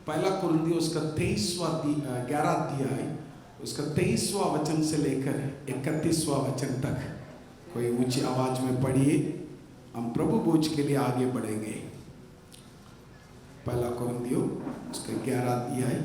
पहला कुरिन्थियों उसका 11 अध्याय उसका 23वां वचन से लेकर 31वां वचन तक कोई ऊंची आवाज में पढ़िए। हम प्रभु बोझ के लिए आगे बढ़ेंगे। पहला कुरिन्थियों उसका 11 अध्याय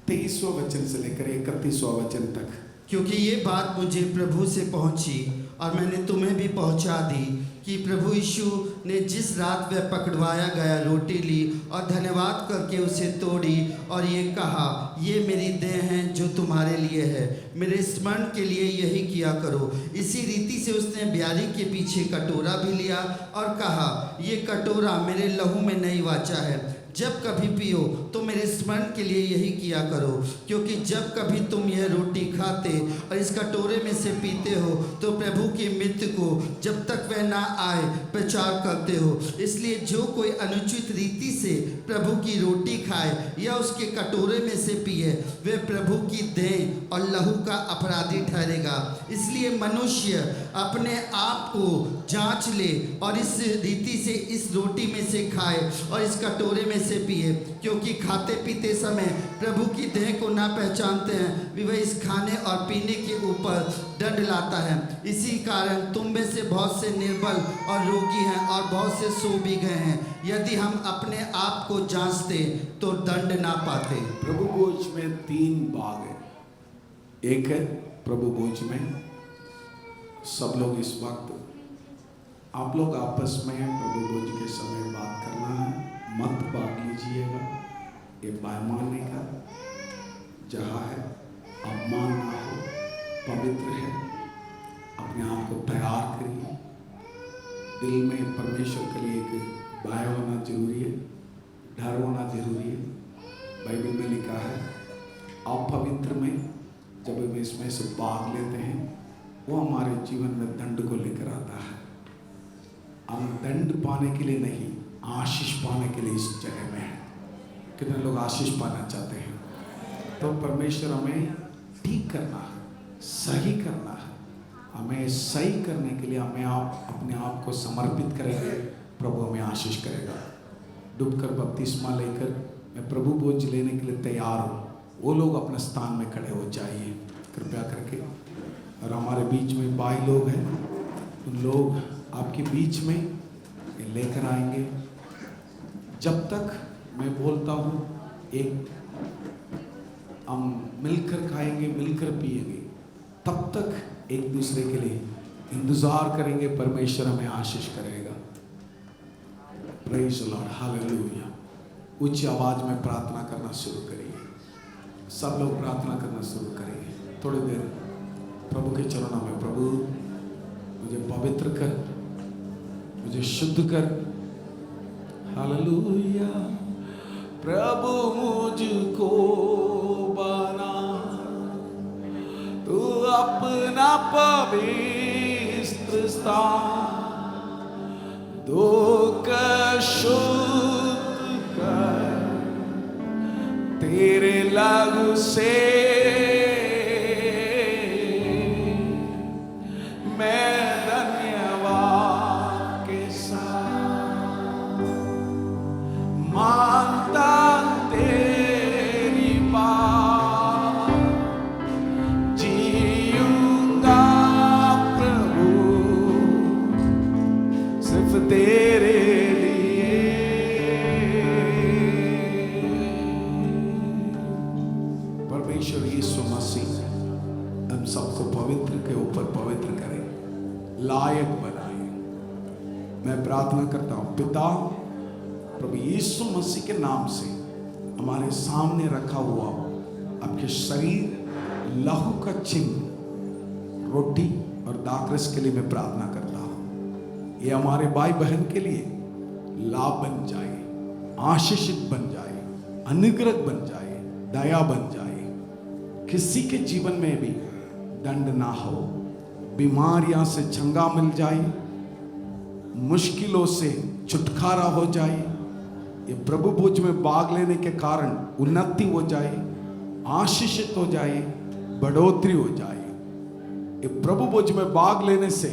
23वां वचन से लेकर 31वां वचन तक। क्योंकि ये बात मुझे प्रभु से पहुंची और मैंने तुम्हें भी पहुंचा दी कि प्रभु यीशु ने जिस रात वह पकड़वाया गया रोटी ली और धन्यवाद करके उसे तोड़ी और ये कहा, ये मेरी देह है जो तुम्हारे लिए है, मेरे स्मरण के लिए यही किया करो। इसी रीति से उसने ब्यारी के पीछे कटोरा भी लिया और कहा, ये कटोरा मेरे लहू में नई वाचा है, जब कभी पियो तो मेरे स्मरण के लिए यही किया करो। क्योंकि जब कभी तुम यह रोटी खाते और इस कटोरे में से पीते हो तो प्रभु की मृत्यु को जब तक वह ना आए प्रचार करते हो। इसलिए जो कोई अनुचित रीति से प्रभु की रोटी खाए या उसके कटोरे में से पिए वह प्रभु की देह और लहू का अपराधी ठहरेगा। इसलिए मनुष्य अपने आप को जांच ले और इस रीति से इस रोटी में से खाए और इस कटोरे में से पिए, क्योंकि खाते पीते समय प्रभु की देह को ना पहचानते हैं, वह इस खाने और पीने के ऊपर दंड लाता है। इसी कारण तुम में से बहुत से निर्बल और रोगी हैं और बहुत से सो भी गए हैं। यदि हम अपने आप को जांचते तो दंड ना पाते। प्रभु बोझ में 3 भाग है। एक है प्रभु बोझ में सब लोग इस वक्त आप लोग आपस में प्रभु बोझ के समय बात करना है, मत भाग लीजिएगा। ये बेईमानी का जहाँ है, अपमान ना हो, पवित्र है, अपने आप को तैयार करिए। दिल में परमेश्वर के लिए एक भय होना जरूरी है, डर होना जरूरी है। बाइबल में लिखा है अपवित्र में जब हम इसमें से भाग लेते हैं वो हमारे जीवन में दंड को लेकर आता है। हम दंड पाने के लिए नहीं, आशीष पाने के लिए इस जगह में है। कितने लोग आशीष पाना चाहते हैं? तो परमेश्वर हमें ठीक करना है, सही करना है। हमें सही करने के लिए हमें अपने आप को समर्पित करेंगे, प्रभु हमें आशीष करेगा। डूबकर बपतिस्मा लेकर मैं प्रभु बोझ लेने के लिए तैयार हूँ। वो लोग अपने स्थान में खड़े हो जाइए कृपया करके। और हमारे बीच में भाई लोग हैं, उन लोग आपके बीच में लेकर आएंगे। जब तक मैं बोलता हूँ एक हम मिलकर खाएंगे, मिलकर पिएंगे, तब तक एक दूसरे के लिए इंतजार करेंगे। परमेश्वर हमें आशीष करेगा। Praise the Lord, hallelujah. उच्च आवाज में प्रार्थना करना शुरू करिए। सब लोग प्रार्थना करना शुरू करेंगे। थोड़ी देर प्रभु के चरणों में, प्रभु मुझे पवित्र कर, मुझे शुद्ध कर। हालेलुया। प्रभु मुझको बना तू अपना पवित्र स्थान, धोकर शुद्ध कर तेरे लहू से लायक बनाए। मैं प्रार्थना करता हूँ पिता, प्रभु यीशु मसीह के नाम से हमारे सामने रखा हुआ आपके शरीर लहू का चिन्ह रोटी और दाखरस के लिए मैं प्रार्थना करता हूँ। ये हमारे भाई बहन के लिए लाभ बन जाए, आशीषित बन जाए, अनुग्रह बन जाए, दया बन जाए। किसी के जीवन में भी दंड ना हो, बीमारियां से छंगा मिल जाए, मुश्किलों से छुटकारा हो जाए। ये प्रभु बोझ में भाग लेने के कारण उन्नति हो जाए, आशीषित हो जाए, बढ़ोतरी हो जाए। ये प्रभु बोझ में भाग लेने से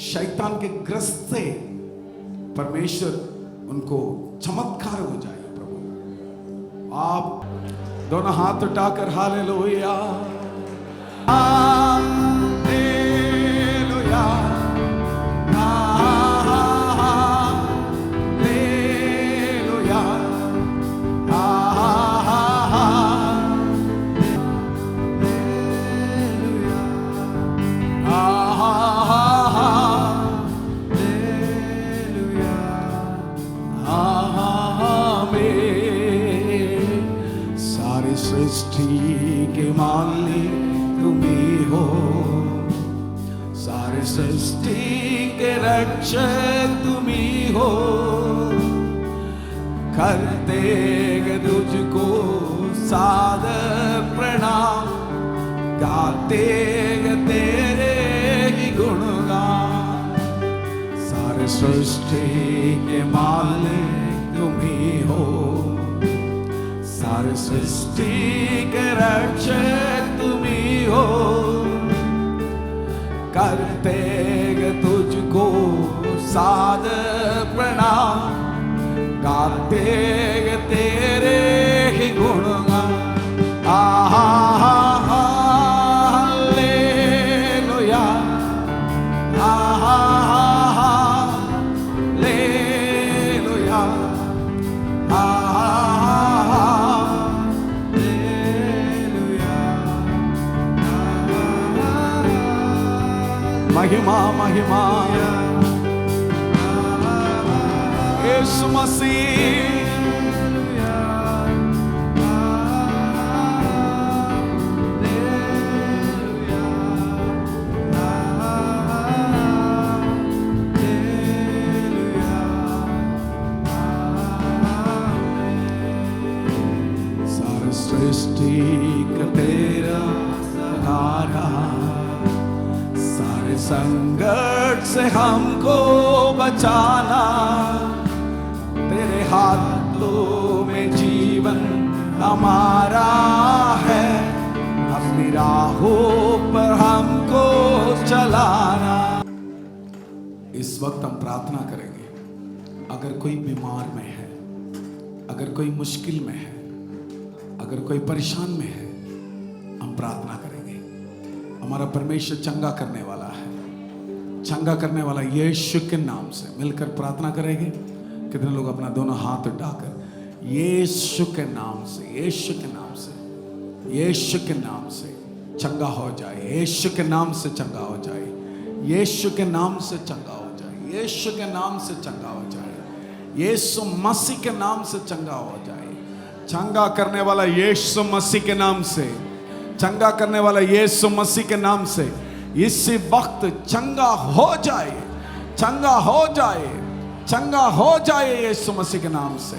शैतान के ग्रस्त से परमेश्वर उनको चमत्कार हो जाए। प्रभु आप दोनों हाथ उठाकर हालेलुया हालेलुया हालेलुया सारी सृष्टि के मालिक तुम ही हो, सारी सृष्टि के रक्षक तुम ही हो, करते हैं तुझको सादर प्रणाम, गाते हैं तेरे ही गुणगान। सारे सृष्टि के मालिक तुम ही हो, सारे सृष्टि के रक्षक तुम ही हो, करते हैं तुझको सादर प्रणाम, गाते हैं तेरे ही गुणगान। Hallelujah hallelujah hallelujah. महिमा महिमा यीशु मसीह, सारी सृष्टि का तेरा सहारा, सारे संकट से हमको बचाना, तेरे हाथों में जीवन हमारा है, अपनी राहों पर हमको चलाना। इस वक्त हम प्रार्थना करेंगे, अगर कोई बीमार में है, अगर कोई मुश्किल में है, अगर कोई परेशान में है, हम प्रार्थना करेंगे। हमारा परमेश्वर चंगा करने वाला है, चंगा करने वाला यीशु के नाम से मिलकर प्रार्थना करेंगे। कितने लोग अपना दोनों हाथ उठाकर यीशु के नाम से, यीशु के नाम से, यीशु के नाम से चंगा हो जाए, यीशु के नाम से चंगा हो जाए, यीशु के नाम से चंगा हो जाए, यीशु के नाम से चंगा हो जाए, यीशु मसीह के नाम से चंगा हो जाए। चंगा करने वाला यीशु मसीह के नाम से, चंगा करने वाला यीशु मसीह के नाम से इसी वक्त चंगा हो जाए, चंगा हो जाए, चंगा हो जाए यीशु मसीह के नाम से,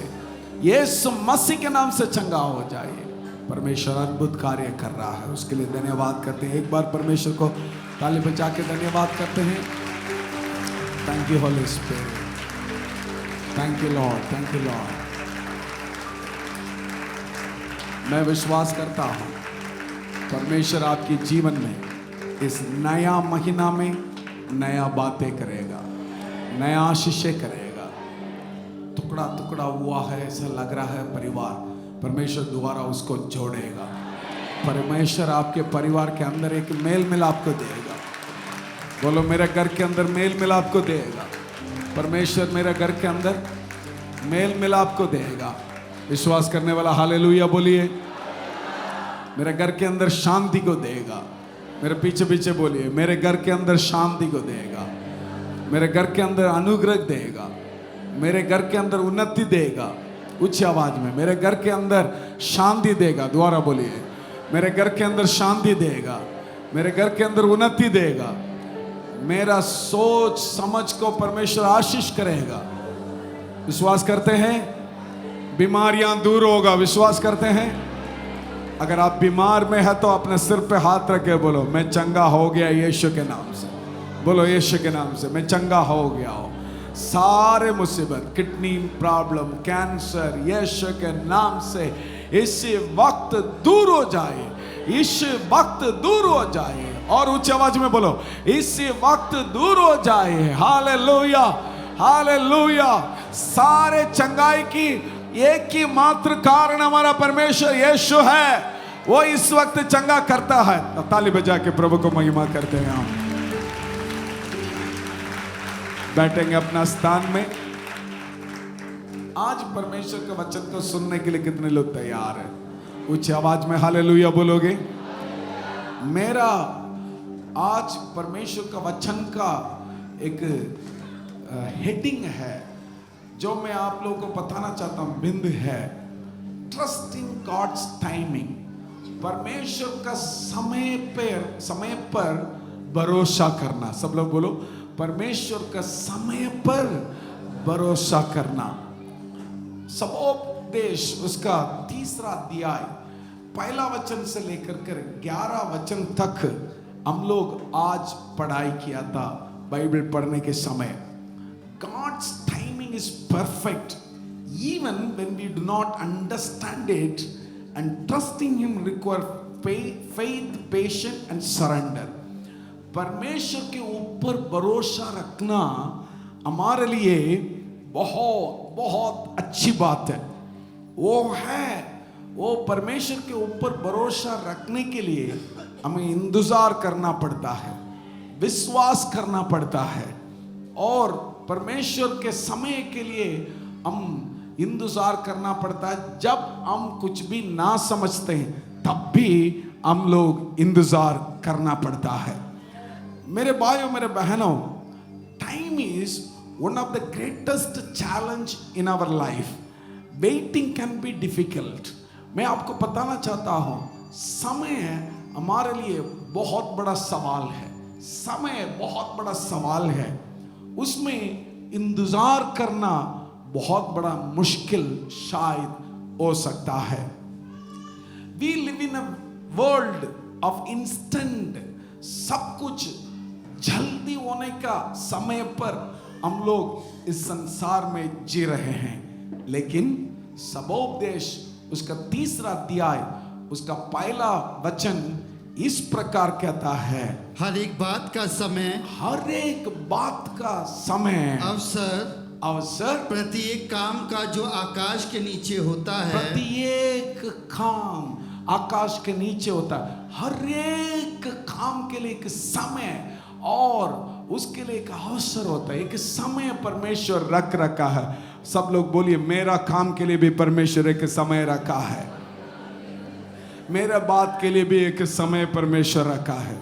यीशु मसीह के नाम से चंगा हो जाए। परमेश्वर अद्भुत कार्य कर रहा है, उसके लिए धन्यवाद करते हैं। एक बार परमेश्वर को ताली बजा के धन्यवाद करते हैं। Thank you Holi spirit, thank you Lord, thank you Lord. मैं विश्वास करता हूं परमेश्वर आपके जीवन में इस नया महीना में नया बातें करेगा, नया आशीषें करेगा। टुकड़ा टुकड़ा हुआ है ऐसा लग रहा है परिवार, परमेश्वर दोबारा उसको जोड़ेगा। परमेश्वर आपके परिवार के अंदर एक मेल मिलाप को देगा। बोलो, मेरे घर के अंदर मेल मिलाप को देगा परमेश्वर, मेरे घर के अंदर मेल मिलाप को देगा। विश्वास करने वाला हालेलुया बोलिए। मेरे घर के अंदर शांति को देगा। मेरे पीछे पीछे बोलिए, मेरे घर के अंदर शांति को देगा, मेरे घर के अंदर अनुग्रह देगा, मेरे घर के अंदर उन्नति देगा। उच्च आवाज में, मेरे घर के अंदर शांति देगा। दोबारा बोलिए, मेरे घर के अंदर शांति देगा, मेरे घर के अंदर उन्नति देगा। मेरा सोच समझ को परमेश्वर आशीष करेगा। विश्वास करते हैं? बीमारियां दूर होगा। विश्वास करते हैं? अगर आप बीमार में है तो अपने सिर पे हाथ रख के बोलो, मैं चंगा हो गया यीशु के नाम से। बोलो, यीशु के नाम से मैं चंगा हो गया हूं। सारे मुसीबत, किडनी प्रॉब्लम, कैंसर यीशु के नाम से इसी वक्त दूर हो जाए, इसी वक्त दूर हो जाए। और ऊंची आवाज में बोलो, इसी वक्त दूर हो जाए। Hallelujah, hallelujah. सारे चंगाई की एक ही मात्र कारण हमारा परमेश्वर यीशु है, वो इस वक्त चंगा करता है। ताली बजा के प्रभु को महिमा करते हैं। हम बैठेंगे अपना स्थान में। आज परमेश्वर के वचन को सुनने के लिए कितने लोग तैयार हैं? ऊंची आवाज में हालेलुया बोलोगे? मेरा आज परमेश्वर का वचन का एक हेडिंग है जो मैं आप लोगों को बताना चाहता हूं, बिंद है ट्रस्ट इन गॉड्स टाइमिंग। परमेश्वर का समय पर भरोसा करना। सब लोग बोलो, परमेश्वर का समय पर भरोसा करना। सबोपदेश उसका 3रा अध्याय पहला वचन से लेकर कर 11 वचन तक हम लोग आज पढ़ाई किया था बाइबल पढ़ने के समय। God's timing is perfect even when we do not understand it, and trusting Him require faith, patience and surrender. परमेश्वर के ऊपर भरोसा रखना हमारे लिए बहुत बहुत अच्छी बात है। वो परमेश्वर के ऊपर भरोसा रखने के लिए हमें इंतजार करना पड़ता है, विश्वास करना पड़ता है, और परमेश्वर के समय के लिए हम इंतजार करना पड़ता है। जब हम कुछ भी ना समझते हैं तब भी हम लोग इंतजार करना पड़ता है। मेरे भाइयों मेरे बहनों, time is one of the greatest challenge in our life. Waiting can be difficult. मैं आपको बताना चाहता हूं, समय हमारे लिए बहुत बड़ा सवाल है। समय बहुत बड़ा सवाल है, उसमें इंतजार करना बहुत बड़ा मुश्किल शायद हो सकता है। We live in a world of instant। सब कुछ जल्दी होने का समय पर हम लोग इस संसार में जी रहे हैं, लेकिन सबोपदेश उसका 3रा अध्याय उसका पहला वचन इस प्रकार कहता है, हर एक बात का समय, हर एक बात का समय, अवसर प्रत्येक काम का जो आकाश के नीचे होता है। प्रत्येक काम आकाश के नीचे होता है। हर एक काम के लिए एक समय और उसके लिए एक अवसर होता है। एक समय परमेश्वर रखा है। सब लोग बोलिए, मेरा काम के लिए भी परमेश्वर एक समय रखा है, मेरा बात के लिए भी एक समय परमेश्वर रखा है।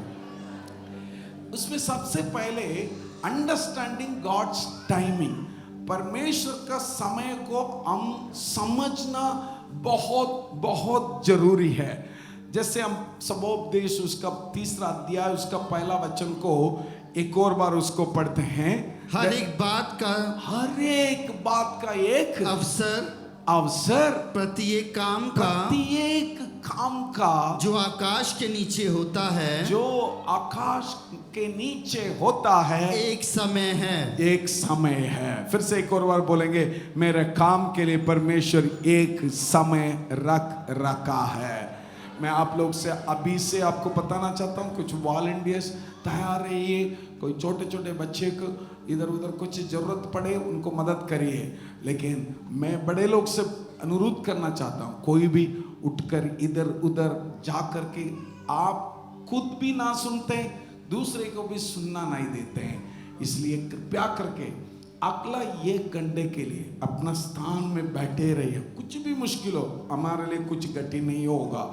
उसमें सबसे पहले अंडरस्टैंडिंग गॉड्स टाइमिंग। परमेश्वर का समय को हम समझना बहुत बहुत जरूरी है। जैसे हम सबोपदेश उसका 3रा अध्याय उसका पहला वचन को एक और बार उसको पढ़ते हैं। हर एक बात का एक अवसर प्रत्येक काम का जो आकाश के नीचे होता है, एक समय है। फिर से एक और बार बोलेंगे, मेरे काम के लिए परमेश्वर एक समय रखा है। मैं आप लोग से अभी से आपको बताना चाहता हूँ, कुछ वॉलंटियर्स तैयार रहिए। कोई छोटे छोटे बच्चे को इधर उधर कुछ जरूरत पड़े उनको मदद करिए, लेकिन मैं बड़े लोग से अनुरोध करना चाहता हूँ, कोई भी उठकर इधर उधर जा कर के आप खुद भी ना सुनते हैं, दूसरे को भी सुनना नहीं देते हैं। इसलिए कृपया करके अगला 1 घंटे के लिए अपना स्थान में बैठे रहिए। कुछ भी मुश्किल हो, हमारे लिए कुछ कठिन नहीं होगा।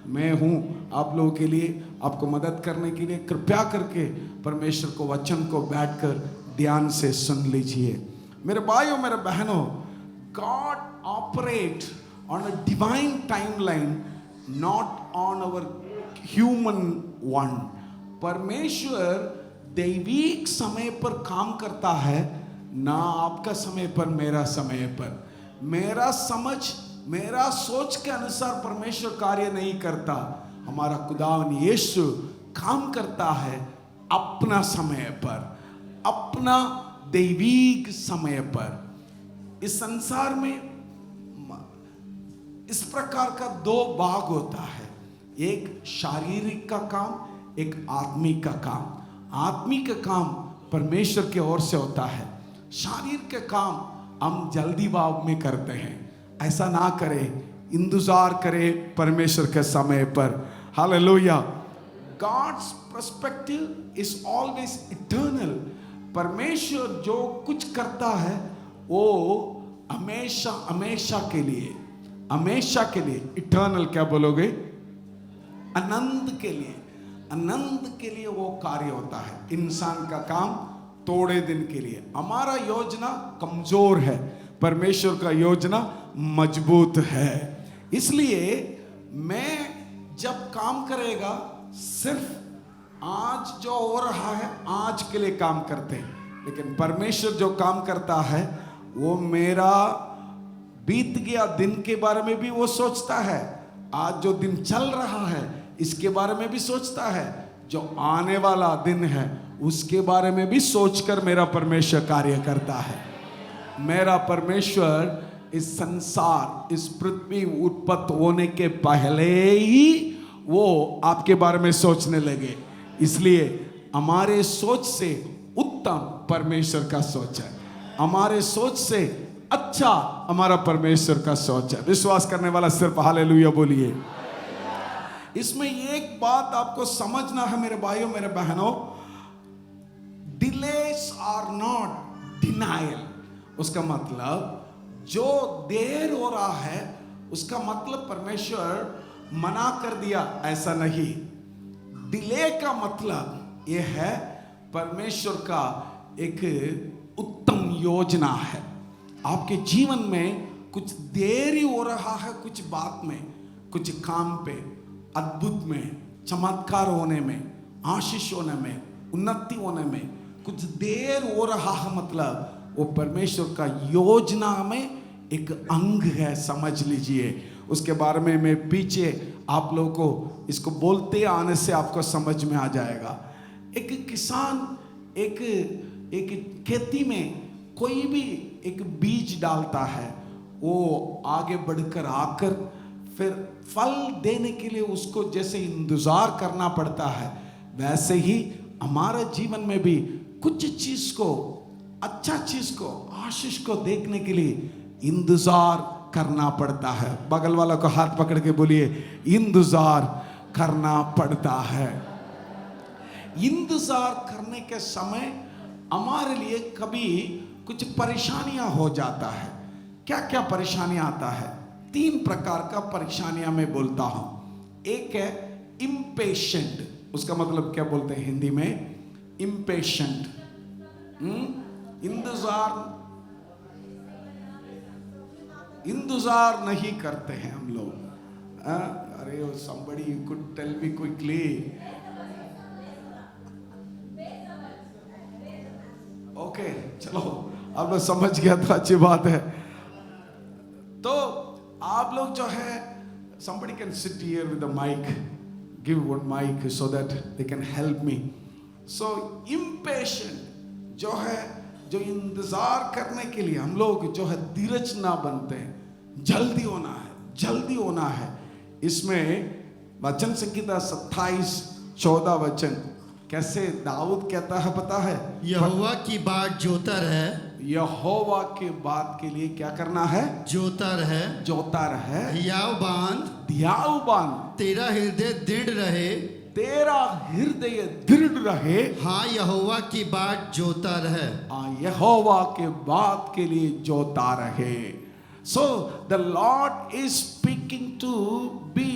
मैं हूँ आप लोगों के लिए, आपको मदद करने के लिए। कृपया करके परमेश्वर को वचन को बैठकर ध्यान से सुन लीजिए। मेरे भाइयों मेरे बहनों, God operate on a divine timeline, not on our human one। परमेश्वर दैविक समय पर काम करता है, ना आपका समय पर, मेरा समय पर। मेरा समझ, मेरा सोच के अनुसार परमेश्वर कार्य नहीं करता। हमारा खुदावन यीशु काम करता है अपना समय पर, अपना दैविक समय पर। इस संसार में इस प्रकार का 2 भाग होता है, एक शारीरिक का काम, एक आत्मिक का काम। आत्मिक का काम परमेश्वर की ओर से होता है। शारीरिक के काम हम जल्दी भाव में करते हैं, ऐसा ना करे, इंतजार करे परमेश्वर के समय पर। Hallelujah. God's perspective is always eternal. परमेश्वर जो कुछ करता है वो हमेशा हमेशा के लिए, हमेशा के लिए, इटर्नल क्या बोलोगे? अनंत के लिए, अनंत के लिए वो कार्य होता है। इंसान का काम थोड़े दिन के लिए। हमारा योजना कमजोर है, परमेश्वर का योजना मजबूत है। इसलिए मैं जब काम करेगा सिर्फ आज जो हो रहा है आज के लिए काम करते हैं, लेकिन परमेश्वर जो काम करता है वो मेरा बीत गया दिन के बारे में भी वो सोचता है, आज जो दिन चल रहा है इसके बारे में भी सोचता है, जो आने वाला दिन है उसके बारे में भी सोचकर मेरा परमेश्वर कार्य करता है। मेरा परमेश्वर इस संसार, इस पृथ्वी उत्पत्ति होने के पहले ही वो आपके बारे में सोचने लगे। इसलिए हमारे सोच से उत्तम परमेश्वर का सोच है, हमारे सोच से अच्छा हमारा परमेश्वर का सोच है। विश्वास करने वाला सिर्फ हालेलुया बोलिए। इसमें एक बात आपको समझना है मेरे भाइयों मेरे बहनों, डिलेस आर नॉट डिनायल। उसका मतलब जो देर हो रहा है उसका मतलब परमेश्वर मना कर दिया, ऐसा नहीं। डिले का मतलब यह है परमेश्वर का एक उत्तम योजना है। आपके जीवन में कुछ देरी हो रहा है, कुछ बात में, कुछ काम पे, अद्भुत में, चमत्कार होने में, आशीष होने में, उन्नति होने में कुछ देर हो रहा है, मतलब वो परमेश्वर का योजना में एक अंग है, समझ लीजिए। उसके बारे में मैं पीछे आप लोगों को इसको बोलते आने से आपको समझ में आ जाएगा। एक किसान एक खेती में कोई भी एक बीज डालता है, वो आगे बढ़कर आकर फिर फल देने के लिए उसको जैसे इंतजार करना पड़ता है, वैसे ही हमारे जीवन में भी कुछ चीज को, अच्छा चीज को, आशीष को देखने के लिए इंतजार करना पड़ता है। बगल वाला को हाथ पकड़ के बोलिए, इंतजार करना पड़ता है। इंतजार करने के समय हमारे लिए कभी कुछ परेशानियां हो जाता है। क्या क्या परेशानियां आता है? 3 प्रकार का परेशानियां मैं बोलता हूं। एक है इम्पेशेंट। उसका मतलब क्या बोलते हैं हिंदी में? इम्पेशेंट। इंतजार नहीं करते हैं हम लोग। अरे somebody could tell me quickly. Okay, चलो आप लोग समझ गया तो अच्छी बात है। तो आप लोग जो है, somebody can sit here with the mic, give one mic so that they can help me. So impatient जो है, जो इंतजार करने के लिए हम लोग जो है धीरज ना बनते हैं, जल्दी होना है, जल्दी होना है। इसमें वचन संहिता 27:14 वचन कैसे दाऊद कहता है पता है? यहोवा की बाट जोता रहे, यहोवा के बात के लिए क्या करना है? जोता रहे, जोता रहे, हियाव बांध, ध्याव बांध, तेरा हृदय दृढ़ रहे, तेरा हृदय दृढ़ रहे। हाँ यहोवा की बाट जोता रहे, हाँ यहोवा के बात के लिए जोता रहे। So the Lord is speaking to be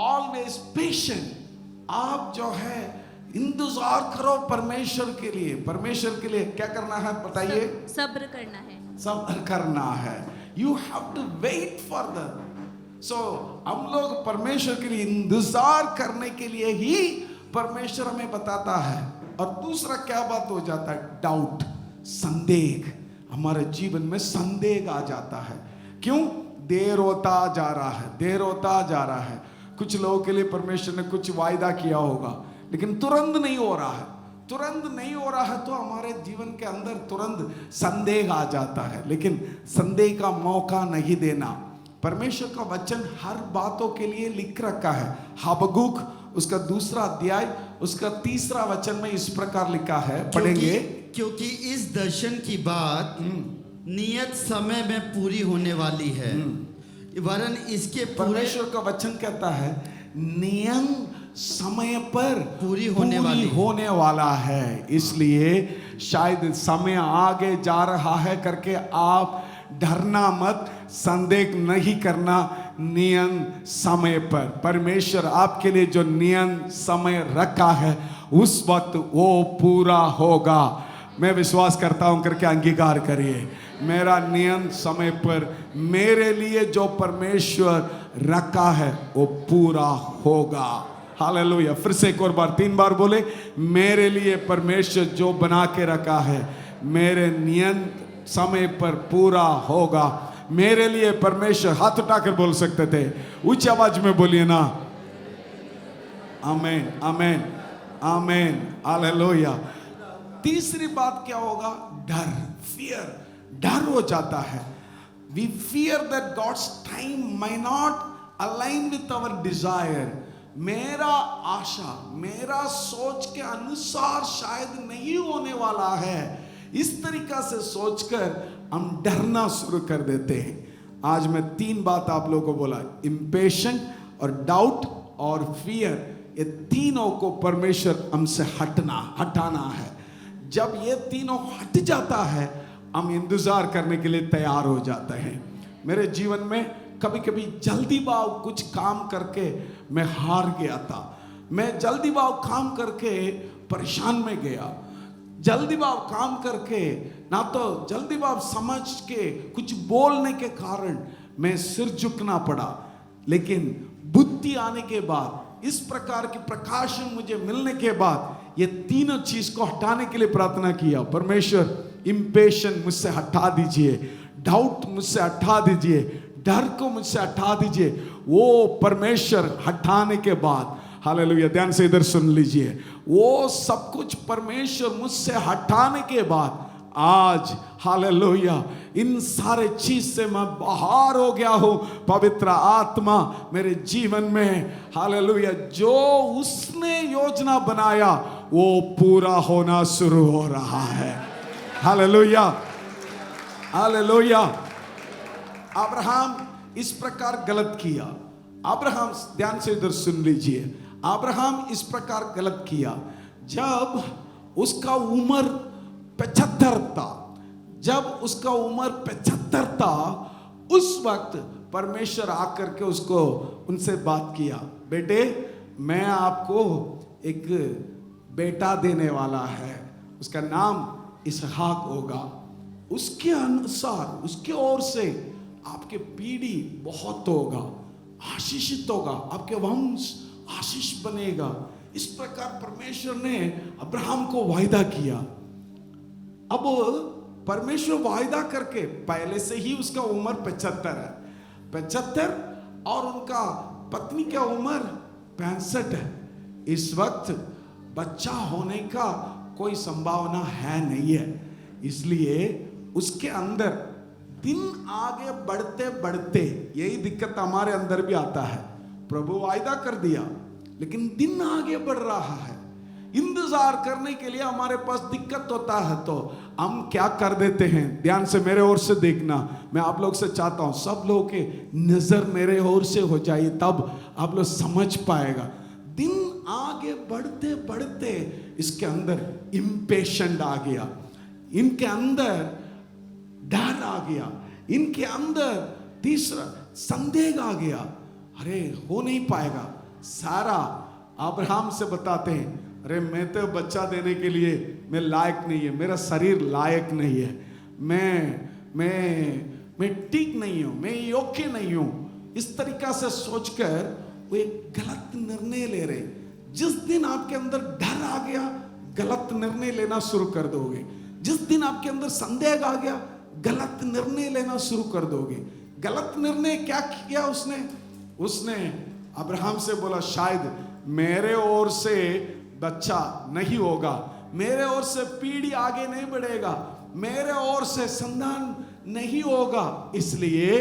always patient. आप जो है इंतजार करो परमेश्वर के लिए। परमेश्वर के लिए क्या करना है बताइए? सब्र करना है, सब्र करना है। You have to wait for the So हम लोग परमेश्वर के लिए इंतजार करने के लिए ही परमेश्वर हमें बताता है। और दूसरा क्या बात हो जाता है? डाउट, संदेह। हमारे जीवन में संदेह आ जाता है। क्यों? देर होता जा रहा है, देर होता जा रहा है। कुछ लोगों के लिए परमेश्वर ने कुछ वायदा किया होगा, लेकिन तुरंत नहीं हो रहा है। तुरंत नहीं हो रहा है तो हमारे जीवन के अंदर तुरंत संदेह आ जाता है। लेकिन संदेह का मौका नहीं देना। परमेश्वर का वचन हर बातों के लिए लिख रखा है। हबक्कुक उसका 2 अध्याय उसका 3 वचन में इस प्रकार लिखा है, पढ़ेंगे। क्योंकि इस दर्शन की बात नियत समय में पूरी होने वाली है, वरन इसके पूरे परमेश्वर का वचन कहता है नियम समय पर पूरी होने वाला है। इसलिए शायद समय आगे जा रहा है करके आप डरना मत, संदेह नहीं करना। नियम समय पर परमेश्वर आपके लिए जो नियम समय रखा है उस वक्त वो पूरा होगा। मैं विश्वास करता हूं करके अंगीकार करिए, मेरा नियम समय पर मेरे लिए जो परमेश्वर रखा है वो पूरा होगा। हालेलुया। फिर से एक और बार, 3 बार बोले, मेरे लिए परमेश्वर जो बना के रखा है मेरे नियम समय पर पूरा होगा। मेरे लिए परमेश्वर, हाथ उठाकर बोल सकते थे, ऊंची आवाज में बोलिए ना, आमीन आमीन आमीन हालेलुया। तीसरी बात क्या होगा? डर, फियर, डर हो जाता है। We fear that God's time may not align with our desire। मेरा आशा, मेरा सोच के अनुसार शायद नहीं होने वाला है, इस तरीका से सोचकर हम डरना शुरू कर देते हैं। आज मैं 3 बात आप लोगों को बोला, इम्पेशेंट और डाउट और फियर, ये तीनों को परमेश्वर हमसे हटाना है। जब ये तीनों हट जाता है हम इंतजार करने के लिए तैयार हो जाते हैं। मेरे जीवन में कभी कभी जल्दीबाव कुछ काम करके मैं हार गया था। मैं जल्दीबाव काम करके परेशान में गया। जल्दीबाव काम करके, ना तो जल्दीबाव समझ के कुछ बोलने के कारण मैं सिर झुकना पड़ा। लेकिन बुद्धि आने के बाद, इस प्रकार की प्रकाशन मुझे मिलने के बाद, ये तीनों चीज को हटाने के लिए प्रार्थना किया, परमेश्वर इम्पेशेंट मुझसे हटा दीजिए, डाउट मुझसे हटा दीजिए, डर को मुझसे हटा दीजिए। वो परमेश्वर हटाने के बाद, हालेलुया, ध्यान से इधर सुन लीजिए, वो सब कुछ परमेश्वर मुझसे हटाने के बाद आज, हालेलुया, इन सारे चीज से मैं बाहर हो गया हूं। पवित्र आत्मा मेरे जीवन में, हालेलुया, जो उसने योजना बनाया वो पूरा होना शुरू हो रहा है। Hallelujah hallelujah. अब्राहम इस प्रकार गलत किया। अब्राहम, ध्यान से इधर सुन लीजिए, अब्राहम इस प्रकार गलत किया जब उसका उम्र 75 था। जब उसका उम्र 75 था, उस वक्त परमेश्वर आकर के उसको, उनसे बात किया, बेटे मैं आपको एक बेटा देने वाला है, उसका नाम इसहाक होगा। उसके अनुसार, उसके ओर से आपके पीढ़ी बहुत होगा, आशीषित होगा, आपके वंश आशीष बनेगा। इस प्रकार परमेश्वर ने अब्राहम को वायदा किया। अब परमेश्वर वायदा करके, पहले से ही उसका उम्र 75 है, 75, और उनका पत्नी का उम्र 65 है। इस वक्त बच्चा होने का कोई संभावना है नहीं है। इसलिए उसके अंदर दिन आगे बढ़ते बढ़ते, यही दिक्कत हमारे अंदर भी आता है। प्रभु वायदा कर दिया लेकिन दिन आगे बढ़ रहा है, इंतजार करने के लिए हमारे पास दिक्कत होता है, तो हम क्या कर देते हैं? ध्यान से मेरे ओर से देखना, मैं आप लोग से चाहता हूं सब लोगों के नजर मेरे ओर से हो जाइए, तब आप लोग समझ पाएगा। दिन आगे बढ़ते बढ़ते इसके अंदर इम्पेशेंट आ गया, इनके अंदर डर आ गया, इनके अंदर तीसरा संदेह आ गया। अरे हो नहीं पाएगा। सारा अब्राहम से बताते हैं, अरे मैं तो बच्चा देने के लिए मैं लायक नहीं है, मेरा शरीर लायक नहीं है, मैं ठीक नहीं हूं, मैं योग्य नहीं हूं। इस तरीका से सोचकर वो एक गलत निर्णय ले रहे। जिस दिन आपके अंदर डर आ गया, गलत निर्णय लेना शुरू कर दोगे। जिस दिन आपके अंदर संदेह आ गया, गलत निर्णय लेना शुरू कर दोगे। गलत निर्णय क्या किया उसने अब्राहम से बोला, शायद मेरे ओर से बच्चा नहीं होगा, मेरे ओर से पीढ़ी आगे नहीं बढ़ेगा, मेरे ओर से संतान नहीं होगा, इसलिए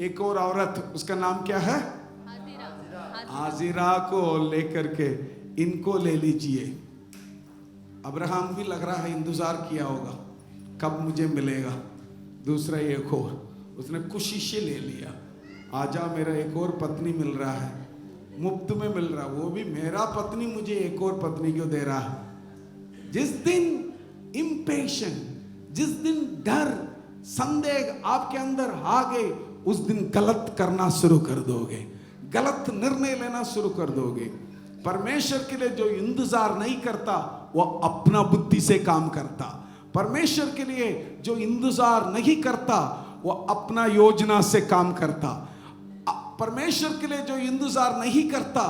एक और औरत, उसका नाम क्या है, हाजिरा को लेकर के इनको ले लीजिए। अब्राहम भी लग रहा है इंतजार किया होगा, कब मुझे मिलेगा, दूसरा एक और, उसने खुशी से ले लिया, आजा मेरा एक और पत्नी मिल रहा है, मुफ्त में मिल रहा, वो भी मेरा पत्नी मुझे एक और पत्नी क्यों दे रहा है। जिस दिन इम्पेशेंट, जिस दिन डर संदेह आपके अंदर आ गए, उस दिन गलत करना शुरू कर दोगे, गलत निर्णय लेना शुरू कर दोगे। परमेश्वर के लिए जो इंतजार नहीं करता वो अपना बुद्धि से काम करता। परमेश्वर के लिए जो इंतजार नहीं करता वो अपना योजना से काम करता। परमेश्वर के लिए जो इंतजार नहीं करता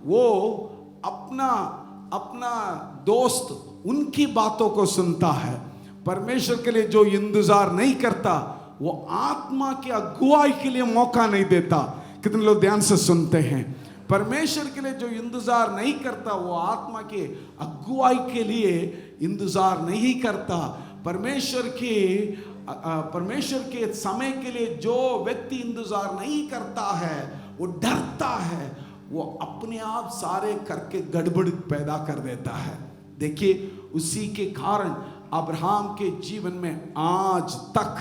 वो अपना दोस्त उनकी बातों को सुनता है। परमेश्वर के लिए जो इंतजार नहीं करता वो आत्मा की अगुवाई के लिए मौका नहीं देता। कितने लोग ध्यान से सुनते हैं? परमेश्वर के लिए जो इंतजार नहीं करता वो आत्मा के अगुवाई के लिए इंतजार नहीं करता। परमेश्वर के समय के लिए जो व्यक्ति इंतजार नहीं करता है वो डरता है, वो अपने आप सारे करके गड़बड़ पैदा कर देता है। देखिए, उसी के कारण अब्राहम के जीवन में आज तक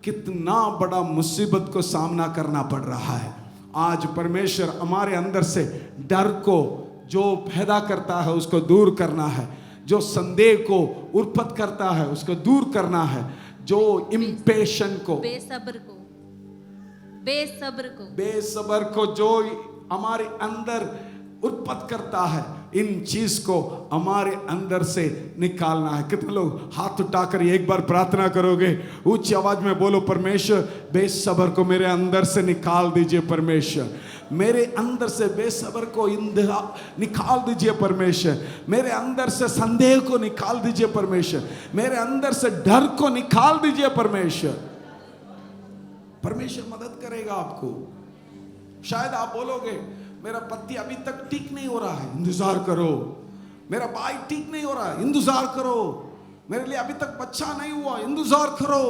कितना बड़ा मुसीबत को सामना करना पड़ रहा है। आज परमेश्वर हमारे अंदर से डर को जो पैदा करता है उसको दूर करना है, जो संदेह को उत्पन्न करता है उसको दूर करना है, जो इम्पेशेंट को, बेसब्र को जो हमारे अंदर उत्पन्न करता है, इन चीज को हमारे अंदर से निकालना है। कितने लोग हाथ उठाकर एक बार प्रार्थना करोगे? ऊंची आवाज में बोलो, परमेश्वर बेसब्र को मेरे अंदर से निकाल दीजिए। परमेश्वर मेरे अंदर से बेसब्र को निकाल दीजिए। परमेश्वर मेरे अंदर से संदेह को निकाल दीजिए। परमेश्वर मेरे अंदर से डर को निकाल दीजिए। परमेश्वर मदद करेगा आपको। शायद आप बोलोगे मेरा पति अभी तक ठीक नहीं हो रहा है, इंतजार करो। मेरा भाई ठीक नहीं हो रहा है, इंतजार करो। मेरे लिए अभी तक बच्चा नहीं हुआ, इंतजार करो।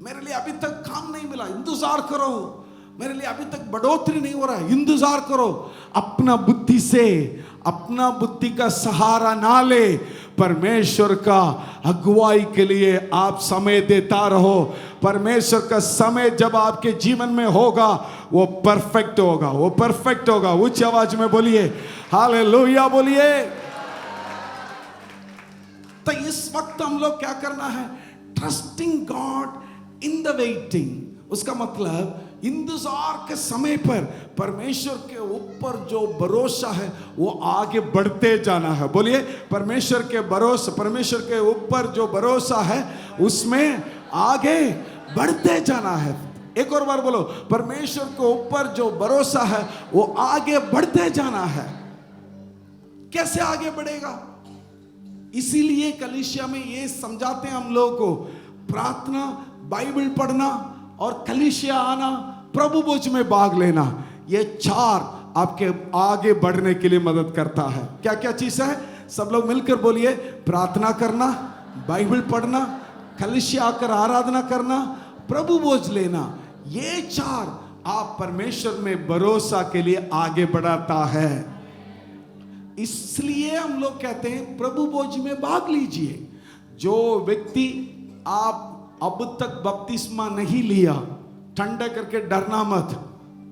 मेरे लिए अभी तक काम नहीं मिला, इंतजार करो। मेरे लिए अभी तक बढ़ोतरी नहीं हो रहा है, इंतजार करो। अपना बुद्धि का सहारा ना ले, परमेश्वर का अगुवाई के लिए आप समय देता रहो। परमेश्वर का समय जब आपके जीवन में होगा वो परफेक्ट होगा। उच्च आवाज में बोलिए हालेलुया बोलिए। तो इस वक्त हम लोग क्या करना है? Trusting God in the waiting. उसका मतलब इंतजार के समय पर परमेश्वर के ऊपर जो भरोसा है वो आगे बढ़ते जाना है। बोलिए, परमेश्वर के ऊपर जो भरोसा है उसमें आगे बढ़ते जाना है। एक और बार बोलो, परमेश्वर के ऊपर जो भरोसा है वो आगे बढ़ते जाना है। कैसे आगे बढ़ेगा? इसीलिए कलीसिया में ये समझाते हैं हम लोगों को, प्रार्थना, बाइबल पढ़ना और कलीसिया आना, प्रभु भोज में भाग लेना, ये चार आपके आगे बढ़ने के लिए मदद करता है। क्या क्या चीज है? सब लोग मिलकर बोलिए, प्रार्थना करना, बाइबल पढ़ना, कलीसिया आकर आराधना करना, प्रभु भोज लेना। ये चार आप परमेश्वर में भरोसा के लिए आगे बढ़ाता है। इसलिए हम लोग कहते हैं प्रभु भोज में भाग लीजिए। जो व्यक्ति आप अब तक बपतिस्मा नहीं लिया, ठंडा करके डरना मत।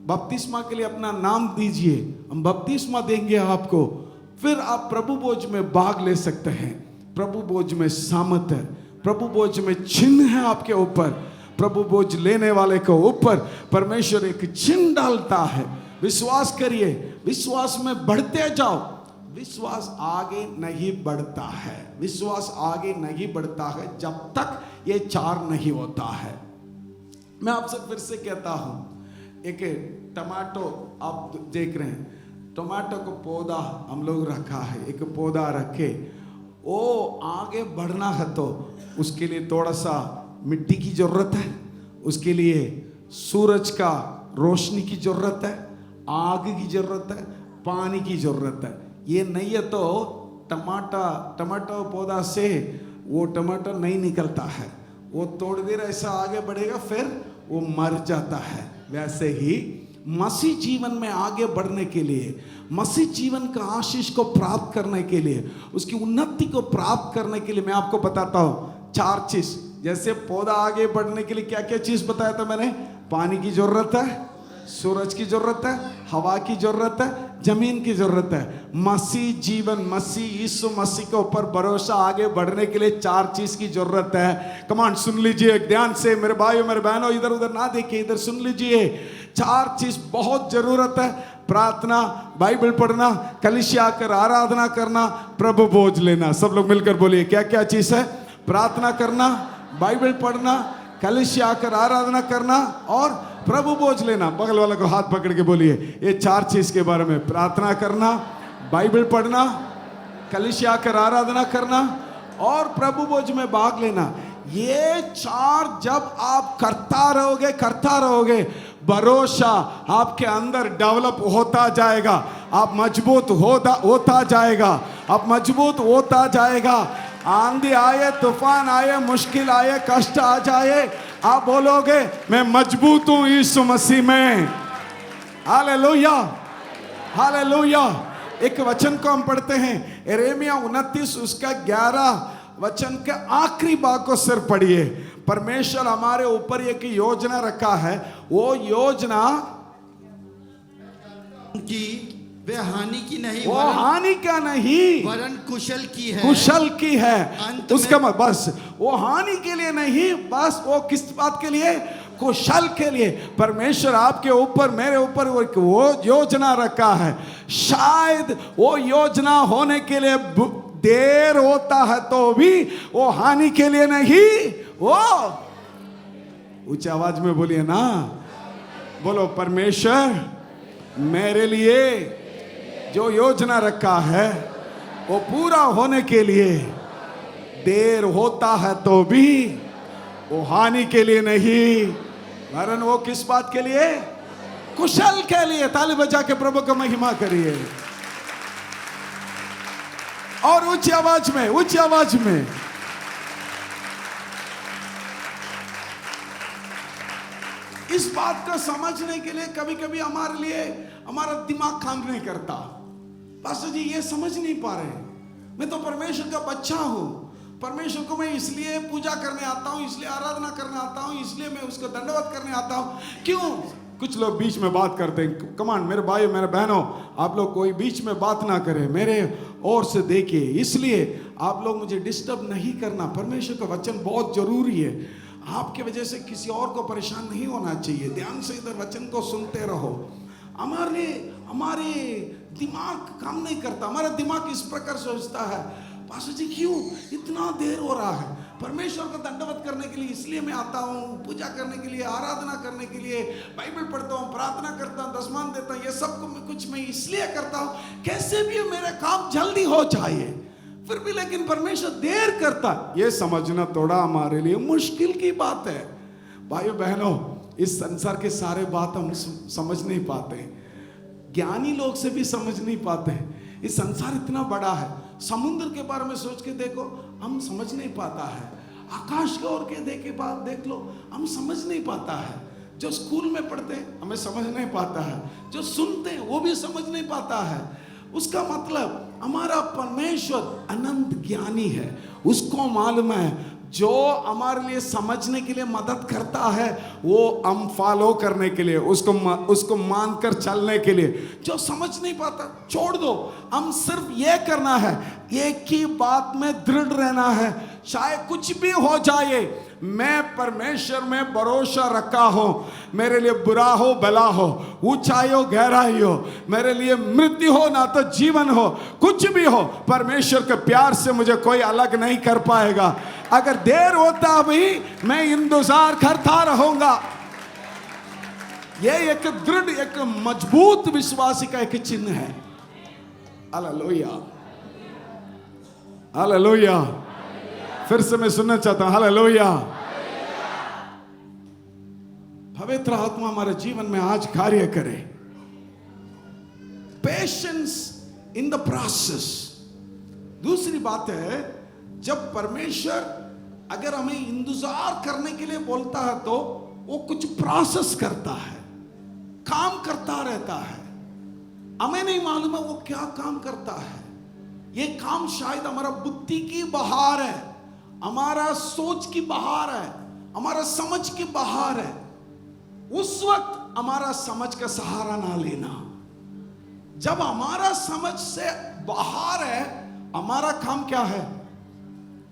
बपतिस्मा के लिए अपना नाम दीजिए, हम बपतिस्मा देंगे आपको, फिर आप प्रभु भोज में भाग ले सकते हैं। प्रभु भोज में सामर्थ है, प्रभु भोज में चिन्ह है आपके ऊपर। प्रभु भोज लेने वाले के ऊपर परमेश्वर एक चिन्ह डालता है। विश्वास करिए, विश्वास में बढ़ते जाओ। विश्वास आगे नहीं बढ़ता है, विश्वास आगे नहीं बढ़ता है जब तक ये चार नहीं होता है। मैं आपसे फिर से कहता हूं, एक टमाटो आप देख रहे हैं, टमाटो को पौधा हम लोग रखा है, एक पौधा रखे, वो आगे बढ़ना है तो उसके लिए थोड़ा सा मिट्टी की जरूरत है, उसके लिए सूरज का रोशनी की जरूरत है, आग की जरूरत है, पानी की जरूरत है। ये नहीं है तो टमाटो पौधा से वो टमाटर नहीं निकलता है, वो तोड़ देर ऐसा आगे बढ़ेगा फिर वो मर जाता है। वैसे ही मसीह जीवन में आगे बढ़ने के लिए, मसीह जीवन का आशीष को प्राप्त करने के लिए, उसकी उन्नति को प्राप्त करने के लिए मैं आपको बताता हूं चार चीज। जैसे पौधा आगे बढ़ने के लिए क्या क्या चीज बताया था मैंने? पानी की जरूरत है, सूरज की जरूरत है, हवा की जरूरत है, जमीन की जरूरत है। मसीह जीवन, मसीह यीशु मसीह के ऊपर भरोसा आगे बढ़ने के लिए 4 चीज की जरूरत है। कमांड सुन लीजिए ध्यान से मेरे भाइयों मेरे बहनों, इधर उधर ना देखिए, इधर सुन लीजिए। 4 चीज बहुत जरूरत है। प्रार्थना, बाइबल पढ़ना, कलीसिया आकर आराधना करना, प्रभु भोज लेना। सब लोग मिलकर बोलिए क्या क्या चीज है? प्रार्थना करना, बाइबल पढ़ना, कलीसिया आकर आराधना करना और प्रभु भोज लेना। बगल वाला को हाथ पकड़ के बोलिए ये 4 चीज के बारे में। प्रार्थना करना, बाइबल पढ़ना, कलीसिया आकर आराधना करना और प्रभु भोज में भाग लेना। ये 4 जब आप करता रहोगे, भरोसा आपके अंदर डेवलप होता जाएगा। आप मजबूत होता जाएगा, आप मजबूत होता जाएगा। आंधी आए, तूफान आए, मुश्किल आए, कष्ट आ जाए, आप बोलोगे मैं मजबूत हूं यीशु मसीह में। Hallelujah, hallelujah. एक वचन को हम पढ़ते हैं, यिर्मयाह 29 उसका 11 वचन के आखिरी भाग को सिर्फ पढ़िए। परमेश्वर हमारे ऊपर एक योजना रखा है, वो योजना की वे हानि की नहीं, वो हानि का नहीं वरन कुशल की है, कुशल की है। अंत उसका में बस वो हानि के लिए नहीं, बस वो किस बात के लिए? कुशल के लिए। परमेश्वर आपके ऊपर मेरे ऊपर वो योजना रखा है। शायद वो योजना होने के लिए देर होता है तो भी वो हानि के लिए नहीं। वो ऊंची आवाज में बोलिए ना, बोलो परमेश्वर मेरे लिए जो योजना रखा है वो पूरा होने के लिए देर होता है तो भी वो हानि के लिए नहीं, वरन वो किस बात के लिए? कुशल के लिए। ताली बजा के प्रभु का महिमा करिए और ऊंची आवाज में, ऊंची आवाज में। इस बात को समझने के लिए कभी कभी हमारे लिए हमारा दिमाग काम नहीं करता। पास्टर जी ये समझ नहीं पा रहे, मैं तो परमेश्वर का बच्चा हूं, परमेश्वर को मैं इसलिए पूजा करने आता हूं, इसलिए आराधना करने आता हूं, इसलिए मैं उसको दंडवत करने आता हूं। क्यों? कुछ लोग बीच में बात करते हैं। कमांड मेरे भाइयों मेरे बहनों, आप लोग कोई बीच में बात ना करें, मेरे ओर से देखिए, इसलिए आप लोग मुझे डिस्टर्ब नहीं करना। परमेश्वर का वचन बहुत जरूरी है, आपके वजह से किसी और को परेशान नहीं होना चाहिए। ध्यान से इधर वचन को सुनते रहो। हमारे दिमाग काम नहीं करता, हमारा दिमाग इस प्रकार सोचता है, पास्टर जी क्यों इतना देर हो रहा है? परमेश्वर को दंडवत करने के लिए इसलिए मैं आता हूँ, पूजा करने के लिए, आराधना करने के लिए, बाइबल पढ़ता हूँ, प्रार्थना करता हूँ, दशमान देता हूँ, ये सब कुछ मैं इसलिए करता हूँ कैसे भी मेरा काम जल्दी हो जाए, फिर भी लेकिन परमेश्वर देर करता। ये समझना थोड़ा हमारे लिए मुश्किल की बात है। भाइयों बहनों, इस संसार के सारे बात हम समझ नहीं पाते, ज्ञानी लोग से भी समझ नहीं पाते हैं। इस संसार इतना बड़ा है, समुद्र के बारे में सोच के देखो हम समझ नहीं पाता है, आकाश की ओर के देख लो हम समझ नहीं पाता है, जो स्कूल में पढ़ते हैं हमें समझ नहीं पाता है, जो सुनते हैं वो भी समझ नहीं पाता है। उसका मतलब हमारा परमेश्वर अनंत ज्ञानी है, उसको मालूम है जो हमारे लिए समझने के लिए मदद करता है वो हम फॉलो करने के लिए, उसको मानकर चलने के लिए। जो समझ नहीं पाता छोड़ दो, हम सिर्फ ये करना है, एक ही बात में दृढ़ रहना है, चाहे कुछ भी हो जाए मैं परमेश्वर में भरोसा रखा हूं। मेरे लिए बुरा हो भला हो, ऊंचाई हो गहराई हो, मेरे लिए मृत्यु हो ना तो जीवन हो, कुछ भी हो, परमेश्वर के प्यार से मुझे कोई अलग नहीं कर पाएगा। अगर देर होता भी मैं इंतजार करता रहूंगा। यह एक दृढ़, एक मजबूत विश्वासी का एक चिन्ह है। Hallelujah, hallelujah. फिर से मैं सुनना चाहता हूं, हालेलुया। पवित्र आत्मा हमारे जीवन में आज कार्य करे। Patience in the process. दूसरी बात है, जब परमेश्वर अगर हमें इंतजार करने के लिए बोलता है तो वो कुछ प्रोसेस करता है, काम करता रहता है। हमें नहीं मालूम है वो क्या काम करता है। ये काम शायद हमारा बुद्धि की बहार है, हमारा सोच की बाहर है, हमारा समझ की बाहर है, उस वक्त हमारा समझ का सहारा ना लेना। जब हमारा समझ से बाहर है, हमारा काम क्या है?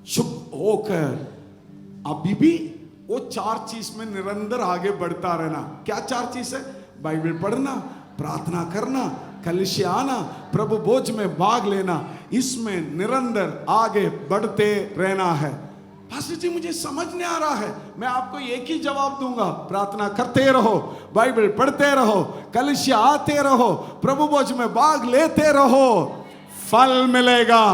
चुप होकर अभी भी वो 4 चीज में निरंतर आगे बढ़ता रहना। क्या 4 चीज है? बाइबल पढ़ना, प्रार्थना करना, कलीसिया आना, प्रभु भोज में भाग लेना, इसमें निरंतर आगे बढ़ते रहना है। पास्टर जी मुझे समझ नहीं आ रहा है। मैं आपको एक ही जवाब दूंगा, प्रार्थना करते रहो, बाइबल पढ़ते रहो, कलीसिया आते रहो, प्रभु भोज में भाग लेते रहो, फल मिलेगा,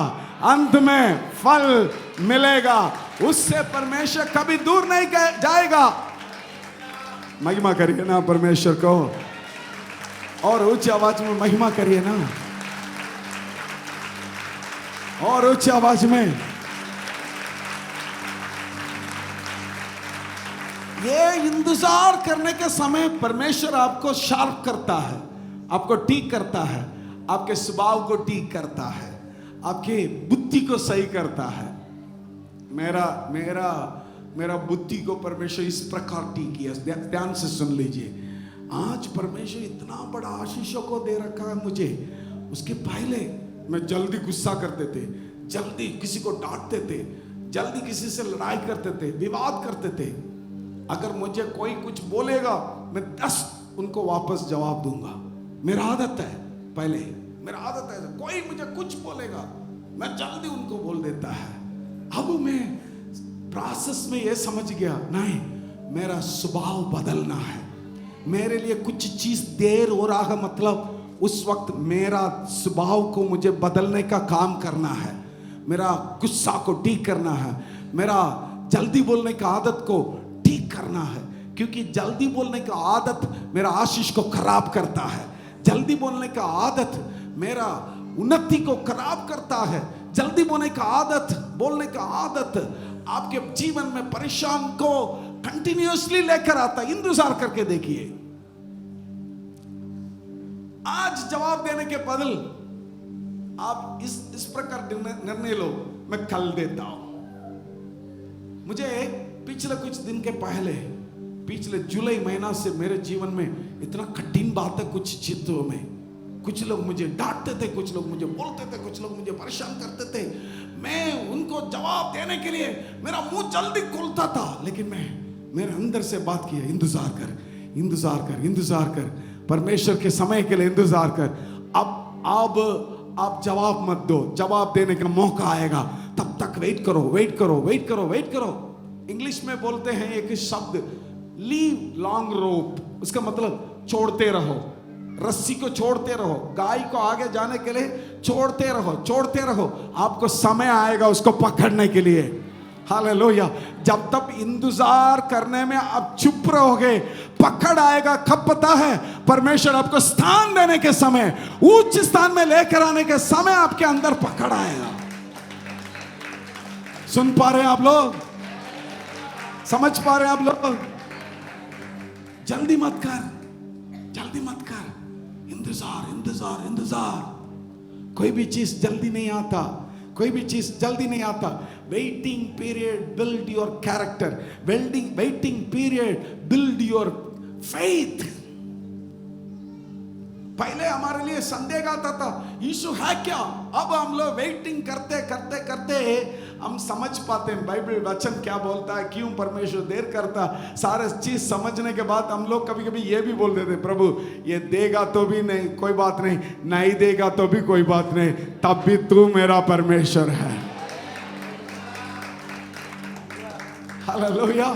अंत में फल मिलेगा। उससे परमेश्वर कभी दूर नहीं जाएगा। महिमा करिए ना परमेश्वर को, और उच्च आवाज में महिमा करिए ना, और उच्च आवाज में। ये इंतजार करने के समय परमेश्वर आपको शार्प करता है, आपको ठीक करता है, आपके स्वभाव को ठीक करता है, आपके बुद्धि को सही करता है। मेरा बुद्धि को परमेश्वर इस प्रकार ठीक किया। ध्यान से सुन लीजिए। आज परमेश्वर इतना बड़ा आशीषों को दे रखा है मुझे। उसके पहले मैं जल्दी गुस्सा करते थे, जल्दी किसी को डांटते थे, जल्दी किसी से लड़ाई करते थे, विवाद करते थे। अगर मुझे कोई कुछ बोलेगा मैं 10 उनको वापस जवाब दूंगा। मेरा आदत है, पहले मेरा आदत है, कोई मुझे कुछ बोलेगा मैं जल्दी उनको बोल देता है। अब मैं प्रोसेस में ये समझ गया, नहीं, मेरा स्वभाव बदलना है। मेरे लिए कुछ चीज देर हो रहा है, मतलब उस वक्त मेरा स्वभाव को मुझे बदलने का काम करना है, मेरा गुस्सा को ठीक करना है, मेरा जल्दी बोलने का आदत को ठीक करना है। क्योंकि जल्दी बोलने का आदत मेरा आशीष को खराब करता है, जल्दी बोलने का आदत मेरा उन्नति को खराब करता है, जल्दी बोलने का आदत आपके जीवन में परेशान को कंटिन्यूअसली लेकर आता है। इंतजार करके देखिए। आज जवाब देने के बदल आप इस प्रकार निर्णय लो, मैं कल देता हूं। मुझे पिछले कुछ दिन के पहले, पिछले जुलाई महीना से मेरे जीवन में इतना कठिन बात है। कुछ चित्रों में कुछ लोग मुझे डांटते थे, कुछ लोग मुझे बोलते थे, कुछ लोग मुझे परेशान करते थे। मैं उनको जवाब देने के लिए मेरा मुंह जल्दी खुलता था, लेकिन मेरे अंदर से बात किया, इंतजार कर, इंतजार कर, इंतजार कर, परमेश्वर के समय के लिए इंतजार कर। अब आप जवाब मत दो, जवाब देने का मौका आएगा, तब तक वेट करो, वेट करो, वेट करो, वेट करो। इंग्लिश में बोलते हैं एक शब्द, लीव लॉन्ग रोप। उसका मतलब छोड़ते रहो, रस्सी को छोड़ते रहो, गाय को आगे जाने के लिए छोड़ते रहो, छोड़ते रहो। आपको समय आएगा उसको पकड़ने के लिए। हालेलुया। जब तक इंतजार करने में आप चुप रहोगे, पकड़ आएगा। कब पता है? परमेश्वर आपको स्थान देने के समय, उच्च स्थान में लेकर आने के समय आपके अंदर पकड़ आएगा। सुन पा रहे हैं आप लोग? समझ पा रहे हैं आप लोग? जल्दी मत कर, जल्दी मत कर, इंतजार, इंतजार, इंतजार। कोई भी चीज जल्दी नहीं आता, कोई भी चीज जल्दी नहीं आता। Waiting period build your character, waiting period build your faith. पहले हमारे लिए संदेह आता था, यीशु है क्या? अब हम लोग वेटिंग करते करते करते हम समझ पाते हैं बाइबल वचन क्या बोलता है, क्यों परमेश्वर देर करता। सारे चीज समझने के बाद हम लोग कभी कभी ये भी बोल देते, प्रभु ये देगा तो भी नहीं कोई बात नहीं, नहीं देगा तो भी कोई बात नहीं, तब भी तू मेरा परमेश्वर है। हालेलुया।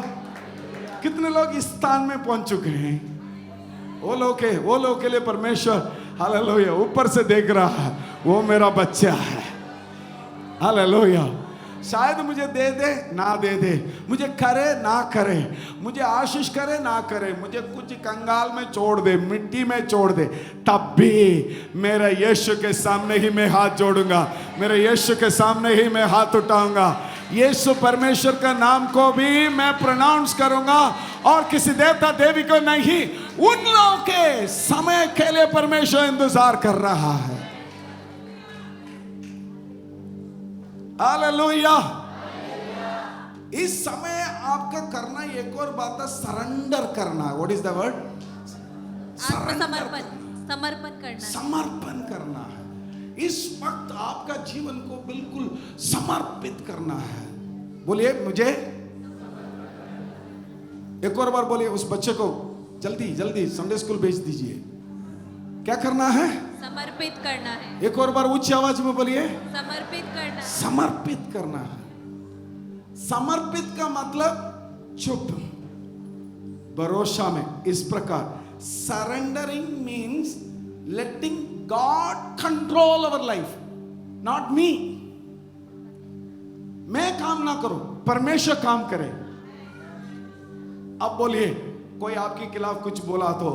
कितने लोग इस स्थान में पहुंच चुके हैं? वो लोग के लिए परमेश्वर हालेलुया ऊपर से देख रहा है, वो मेरा बच्चा है। हालेलुया। शायद मुझे दे दे ना दे दे, मुझे करे ना करे, मुझे आशीष करे ना करे, मुझे कुछ कंगाल में छोड़ दे, मिट्टी में छोड़ दे, तब भी मेरे यीशु के सामने ही मैं हाथ जोड़ूंगा, मेरे यीशु के सामने ही मैं हाथ उठाऊंगा। यीशु परमेश्वर का नाम को भी मैं प्रोनाउंस करूंगा और किसी देवता देवी को नहीं। उन लोगों के समय के लिए परमेश्वर इंतजार कर रहा है। हालेलुया। इस समय आपका करना एक और बात है, सरेंडर करना। What is the word? आत्मसमर्पण, समर्पण करना है। समर्पण करना है। इस वक्त आपका जीवन को बिल्कुल समर्पित करना है। बोलिए मुझे, एक और बार बोलिए। उस बच्चे को जल्दी जल्दी संडे स्कूल भेज दीजिए। क्या करना है? समर्पित करना है। एक और बार ऊंची आवाज में बोलिए। समर्पित करना है। समर्पित करना है। समर्पित का मतलब चुप, भरोसा में। इस प्रकार surrendering means letting God control our life, not me. मैं काम ना करूं, परमेश्वर काम करे। अब बोलिए, कोई आपके खिलाफ कुछ बोला तो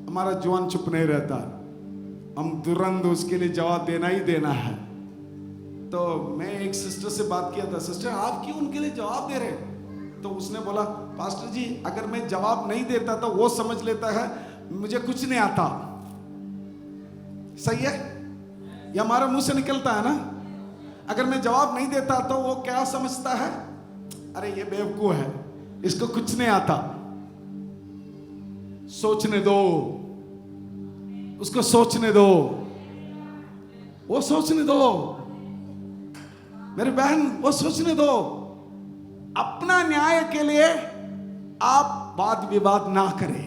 हमारा जुबान चुप नहीं रहता, हम तुरंत उसके लिए जवाब देना ही देना है। तो मैं एक सिस्टर से बात किया था, सिस्टर आप क्यों उनके लिए जवाब दे रहे? तो उसने बोला, पास्टर जी अगर मैं जवाब नहीं देता तो वो समझ लेता है मुझे कुछ नहीं आता। सही है? ये हमारे मुंह से निकलता है ना। अगर मैं जवाब नहीं देता तो वो क्या समझता है? अरे ये बेवकूफ है, इसको कुछ नहीं आता। सोचने दो उसको, सोचने दो, वो सोचने दो। मेरी बहन, वो सोचने दो। अपना न्याय के लिए आप वाद विवाद ना करें।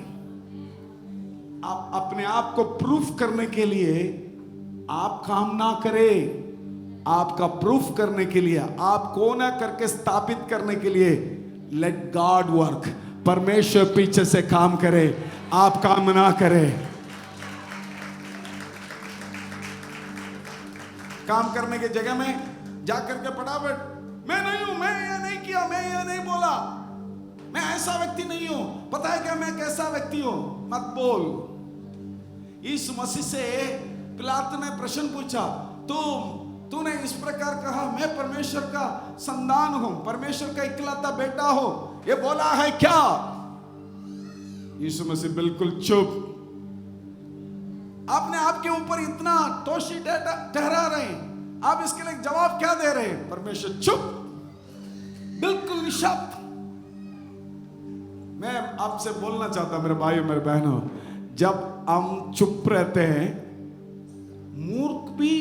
आप अपने आप को प्रूफ करने के लिए आप काम ना करें। आपका प्रूफ करने के लिए, आप को ना करके स्थापित करने के लिए लेट गॉड वर्क। परमेश्वर पीछे से काम करे, आप काम ना करें। काम करने की जगह में जाकर के फटाफट, मैं नहीं हूं, मैं ये नहीं किया, मैं ये नहीं बोला, मैं ऐसा व्यक्ति नहीं हूं, पता है क्या मैं कैसा व्यक्ति हूं, मत बोल। यीशु मसीह से पिलातु ने प्रश्न पूछा, तूने इस प्रकार कहा मैं परमेश्वर का संतान हूं, परमेश्वर का इकलौता बेटा हो, ये बोला है क्या? यीशु मसीह बिल्कुल चुप। आपने आपके ऊपर इतना दोषी ठहरा रहे हैं, आप इसके लिए जवाब क्या दे रहे हैं? परमेश्वर चुप, बिल्कुल निशब्द। मैं आपसे बोलना चाहता हूं मेरे भाइयों मेरे बहनों, जब हम चुप रहते हैं, मूर्ख भी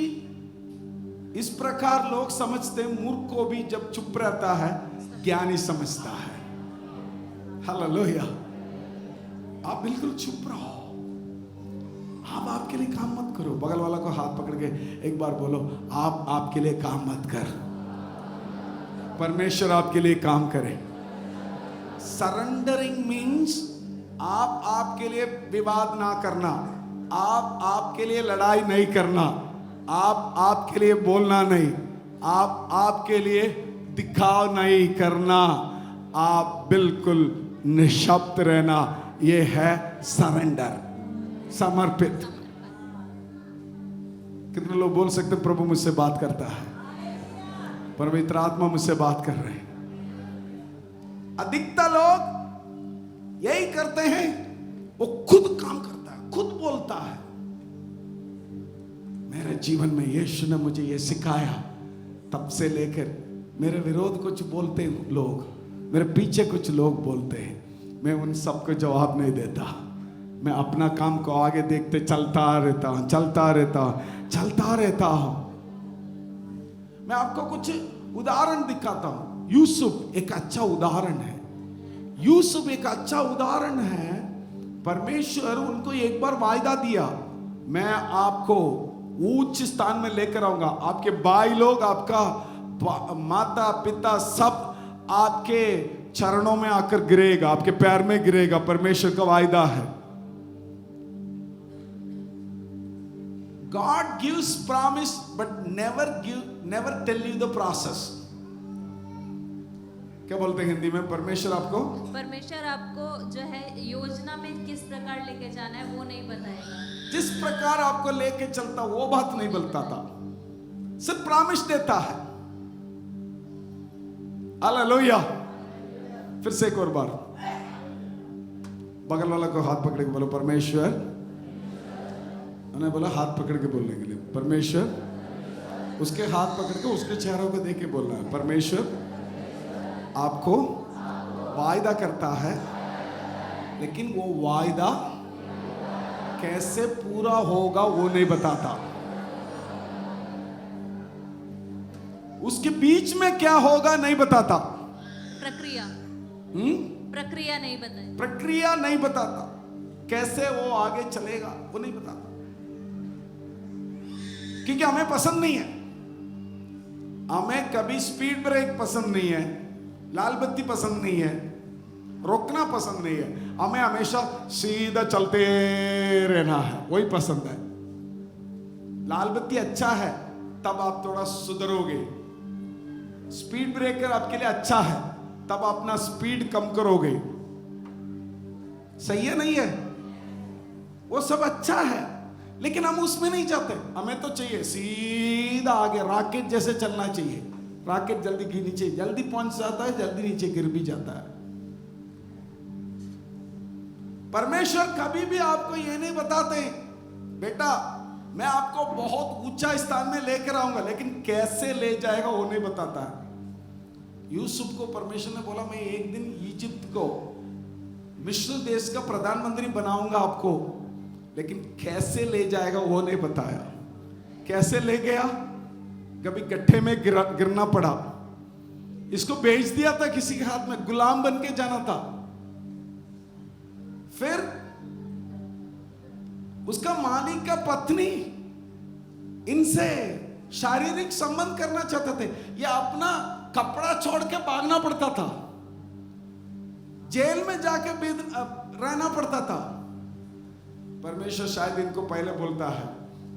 इस प्रकार लोग समझते हैं, मूर्ख को भी जब चुप रहता है ज्ञानी समझता है। हालेलुया। आप बिल्कुल चुप रहो, आप आपके लिए काम मत करो। बगल वाला को हाथ पकड़ के एक बार बोलो, आप आपके लिए काम मत कर, परमेश्वर आपके लिए काम करे। सरेंडरिंग मीन्स आप आपके लिए विवाद ना करना, आप आपके लिए लड़ाई नहीं करना, आप आपके लिए बोलना नहीं, आप आपके लिए दिखाव नहीं करना, आप बिल्कुल निशब्द रहना। ये है सरेंडर, समर्पित। कितने लोग बोल सकते प्रभु मुझसे बात करता है, पवित्र आत्मा मुझसे बात कर रहे हैं? अधिकतर लोग यही करते हैं, वो खुद काम करता है, खुद बोलता है। मेरे जीवन में यीशु ने मुझे ये सिखाया, तब से लेकर मेरे विरोध कुछ बोलते हैं लोग, मेरे पीछे कुछ लोग बोलते हैं, मैं उन सबको जवाब नहीं देता। मैं अपना काम को आगे देखते चलता रहता हूं, चलता रहता हूं, चलता रहता हूं। मैं आपको कुछ उदाहरण दिखाता हूं। यूसुफ एक अच्छा उदाहरण है। यूसुफ एक अच्छा उदाहरण है। परमेश्वर उनको एक बार वायदा दिया, मैं आपको उच्च स्थान में लेकर आऊंगा, आपके भाई लोग, आपका माता पिता सब आपके चरणों में आकर गिरेगा, आपके पैर में गिरेगा। परमेश्वर का वायदा है। God gives promise but never tell you the process. क्या बोलते हैं हिंदी में? परमेश्वर आपको जो है योजना में किस प्रकार लेके जाना है वो नहीं बताएगा। जिस प्रकार आपको लेके चलता वो बात नहीं बताता, सिर्फ प्रॉमिस देता है। हालेलुया। फिर से एक और बार बगल वाला को हाथ पकड़ के बोलो, परमेश्वर। उन्हें बोला हाथ पकड़ के बोलने के लिए, परमेश्वर। उसके हाथ पकड़ के उसके चेहरों को देख के बोलना है, परमेश्वर आपको वायदा करता है, लेकिन वो वायदा कैसे पूरा होगा वो नहीं बताता। उसके बीच में क्या होगा नहीं बताता। प्रक्रिया प्रक्रिया नहीं बताई। प्रक्रिया नहीं बताता, कैसे वो आगे चलेगा वो नहीं बताता, क्योंकि हमें पसंद नहीं है। हमें कभी स्पीड ब्रेक पसंद नहीं है, लाल बत्ती पसंद नहीं है, रोकना पसंद नहीं है। हमें हमेशा सीधा चलते रहना है, वही पसंद है। लाल बत्ती अच्छा है, तब आप थोड़ा सुधरोगे। स्पीड ब्रेकर आपके लिए अच्छा है, तब अपना स्पीड कम करोगे। सही है नहीं है? वो सब अच्छा है, लेकिन हम उसमें नहीं जाते। हमें तो चाहिए सीधा आगे, रॉकेट जैसे चलना चाहिए। रॉकेट जल्दी नीचे जल्दी पहुंच जाता है, जल्दी नीचे गिर भी जाता है। परमेश्वर कभी भी आपको ये नहीं बताते बेटा मैं आपको बहुत ऊंचा स्थान में लेकर आऊंगा, लेकिन कैसे ले जाएगा वो नहीं बताता है। यूसुफ को परमेश्वर ने बोला मैं एक दिन इजिप्ट को, मिस्र देश का प्रधानमंत्री बनाऊंगा आपको, लेकिन कैसे ले जाएगा वो नहीं बताया। कैसे ले गया? कभी गड्ढे में गिरना पड़ा, इसको बेच दिया था किसी के हाथ में, गुलाम बन के जाना था। फिर उसका मालिक का पत्नी इनसे शारीरिक संबंध करना चाहते थे, या अपना कपड़ा छोड़ के भागना पड़ता था, जेल में जाके रहना पड़ता था। परमेश्वर शायद इनको पहले बोलता है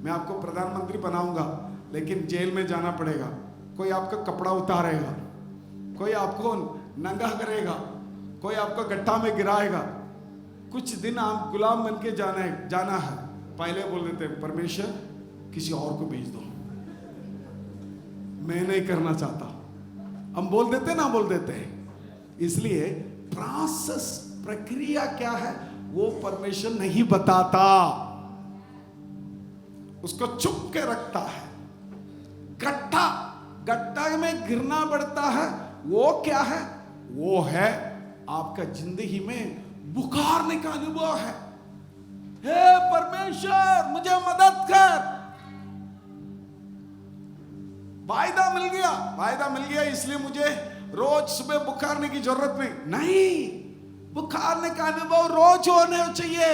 मैं आपको प्रधानमंत्री बनाऊंगा, लेकिन जेल में जाना पड़ेगा। कोई आपका कपड़ा उतारेगा, कोई आपको नंगा करेगा, कोई आपको गड्ढा में गिराएगा, कुछ दिन आप गुलाम बन के जाना है। पहले बोल देते परमेश्वर किसी और को भेज दो, मैं नहीं करना चाहता। हम बोल देते ना, बोल देते हैं। इसलिए प्रोसेस, प्रक्रिया क्या है वो परमेश्वर नहीं बताता, उसको चुप के रखता है। गड्ढा में गिरना पड़ता है, वो क्या है? वो है आपका जिंदगी में बुखारने का अनुभव है। हे परमेश्वर मुझे मदद कर। वायदा मिल गया इसलिए मुझे रोज सुबह बुखारने की जरूरत नहीं। बुखारने का अनुभव रोज होना चाहिए,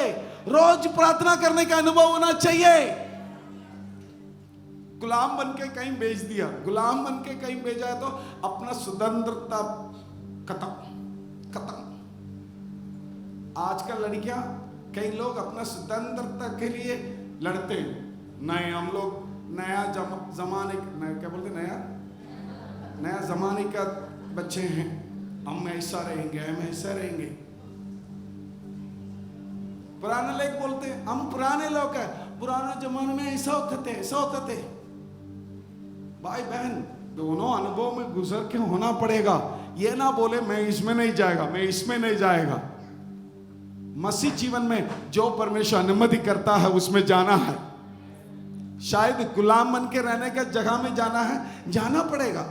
रोज प्रार्थना करने का अनुभव होना चाहिए। गुलाम बन के कहीं भेज दिया, गुलाम बन के कहीं भेजा है तो अपना स्वतंत्रता खत्म। आजकल लड़कियां, कई लोग अपना स्वतंत्रता के लिए लड़ते हैं। नए हम लोग नया जमाने, क्या बोलते, नया जमाने का बच्चे हैं। हम ऐसा रहेंगे। पुराने लोग बोलते हैं हम पुराने लोग हैं, पुराने जमाने में ऐसा होते थे। भाई बहन दोनों अनुभव में गुजर के होना पड़ेगा। ये ना बोले मैं इसमें नहीं जाएगा। मसीह जीवन में जो परमेश्वर अनुमति करता है उसमें जाना है। शायद गुलाम बन के रहने का जगह में जाना पड़ेगा।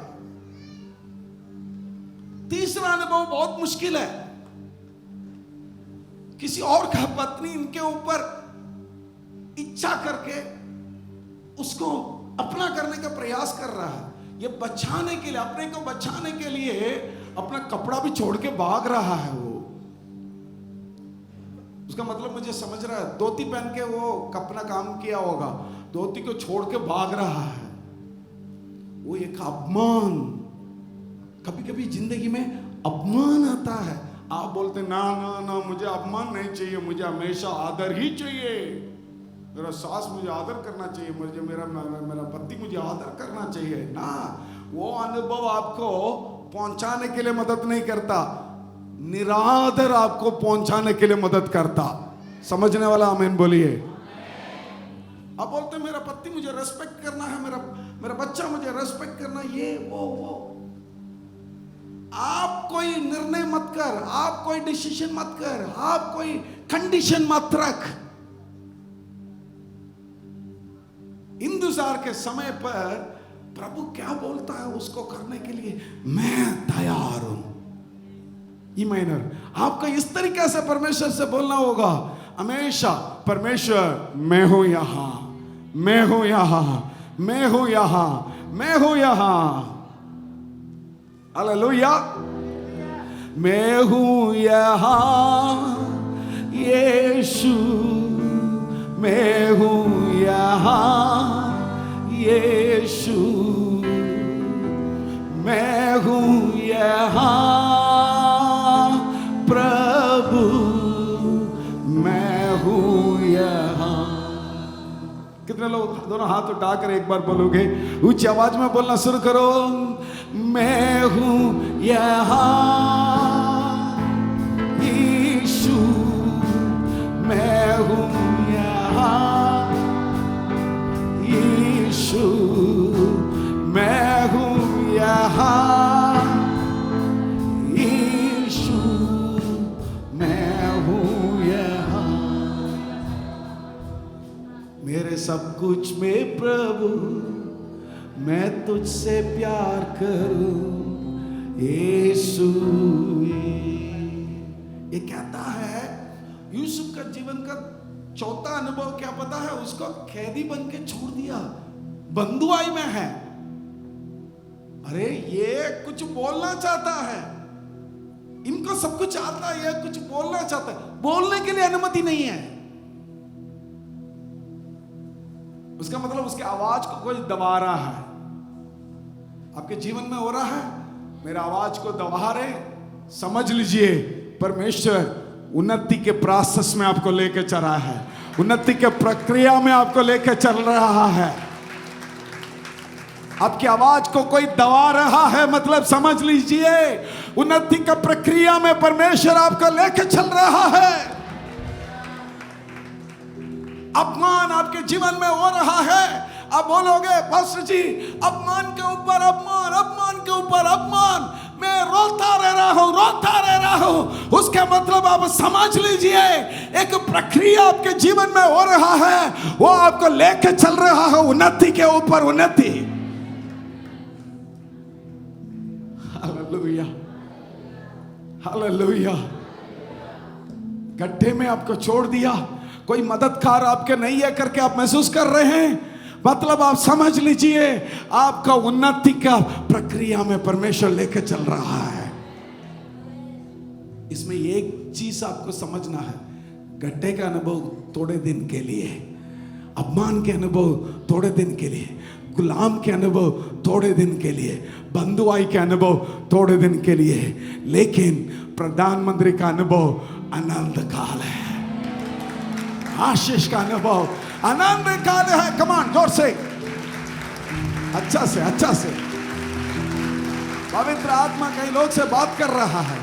तीसरा अनुभव बहुत मुश्किल है। किसी और का पत्नी इनके ऊपर इच्छा करके उसको अपना करने का प्रयास कर रहा है। ये बचाने के लिए, अपने को बचाने के लिए अपना कपड़ा भी छोड़ के भाग रहा है। वो उसका मतलब मुझे समझ रहा है, धोती पहन के वो अपना काम किया होगा, धोती को छोड़ के भाग रहा है। वो एक अपमान, कभी जिंदगी में अपमान आता है। आप बोलते ना मुझे अपमान नहीं चाहिए, मुझे हमेशा आदर ही चाहिए। मेरा सास मुझे आदर करना चाहिए, मुझे मेरा पति मुझे आदर करना चाहिए ना। वो अनुभव आपको पहुंचाने के लिए मदद नहीं करता, निरादर आपको पहुंचाने के लिए मदद करता। समझने वाला आमीन बोलिए। आप बोलते मेरा पति मुझे रेस्पेक्ट करना है, मेरा बच्चा मुझे रेस्पेक्ट करना, ये वो। आप कोई निर्णय मत कर, आप कोई डिसीजन मत कर, आप कोई कंडीशन मत रख। इंतजार के समय पर प्रभु क्या बोलता है उसको करने के लिए मैं तैयार हूं। E minor. आपका इस तरीके से परमेश्वर से बोलना होगा हमेशा, परमेश्वर मैं हूं यहां, मैं हूं यहां, मैं हूं यहां, मैं हूं यहां। हालेलुया। मैं हूं यहां यीशु, मैं हूं यहां यीशु, मैं हूं यहां प्रभु, मैं हूं यहां। कितने लोग दोनों हाथ उठाकर एक बार बोलोगे? ऊंची आवाज में बोलना शुरू करो। मैं हूं यहां यीशु, मैं हूं यहां यीशु, मैं हूं यहां यीशु, मैं हूं यहां। मेरे सब कुछ में प्रभु मैं तुझसे प्यार करूं यीशु। ये कहता है यूसुफ का जीवन का चौथा अनुभव क्या पता है? उसको कैदी बन के छोड़ दिया, बंधुआई में है। अरे ये कुछ बोलना चाहता है, इनको सब कुछ आता है, ये कुछ बोलना चाहता है, बोलने के लिए अनुमति नहीं है। उसका मतलब उसके आवाज को कोई दबा रहा है। आपके जीवन में हो रहा है, मेरा आवाज को दबा रहे, समझ लीजिए परमेश्वर उन्नति के प्रोसेस में आपको लेकर चल रहा है, उन्नति के प्रक्रिया में आपको लेकर चल रहा है। आपकी आवाज को कोई दबा रहा है, मतलब समझ लीजिए उन्नति का प्रक्रिया में परमेश्वर आपको लेकर चल रहा है। अपमान आपके जीवन में हो रहा है, आप बोलोगे पास्टर जी अपमान के ऊपर अपमान, अपमान के ऊपर अपमान, मैं रोता रह रहा हूं, रोता रह रहा हूं। उसका मतलब आप समझ लीजिए एक प्रक्रिया आपके जीवन में हो रहा है, वो आपको लेके चल रहा है उन्नति के ऊपर उन्नति। Hallelujah, hallelujah. गड्ढे में आपको छोड़ दिया, कोई मददगार आपके नहीं है करके आप महसूस कर रहे हैं, मतलब आप समझ लीजिए आपका उन्नति का प्रक्रिया में परमेश्वर लेकर चल रहा है। इसमें एक चीज आपको समझना है, गड्ढे का अनुभव थोड़े दिन के लिए, अपमान के अनुभव थोड़े दिन के लिए, गुलाम के अनुभव थोड़े दिन के लिए, बंधुआई के अनुभव थोड़े दिन के लिए, लेकिन प्रधानमंत्री का अनुभव आनंद काल है, आशीष का अनुभव आनंद काल है। कमान जोर से, अच्छा से, अच्छा से। पवित्र आत्मा कई लोग से बात कर रहा है।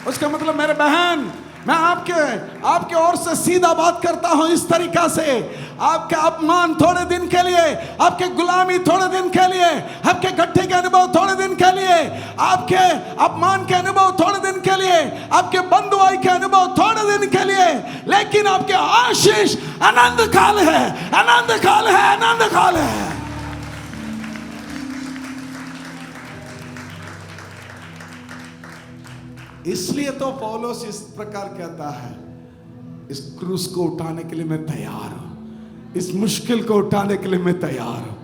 उसका मतलब मेरे बहन, मैं आपके ओर से सीधा बात करता हूं इस तरीका से, आपके अपमान थोड़े दिन के लिए, आपके गुलामी थोड़े दिन के लिए, आपके गड्ढे के अनुभव थोड़े दिन के लिए, आपके अपमान के अनुभव थोड़े दिन के लिए, आपके बंधुआई के अनुभव थोड़े दिन के लिए, लेकिन आपके आशीष आनंद काल है, आनंद काल है, आनंद काल है। इसलिए तो पौलुस इस प्रकार कहता है, इस क्रूस को उठाने के लिए मैं तैयार हूं, इस मुश्किल को उठाने के लिए मैं तैयार हूं,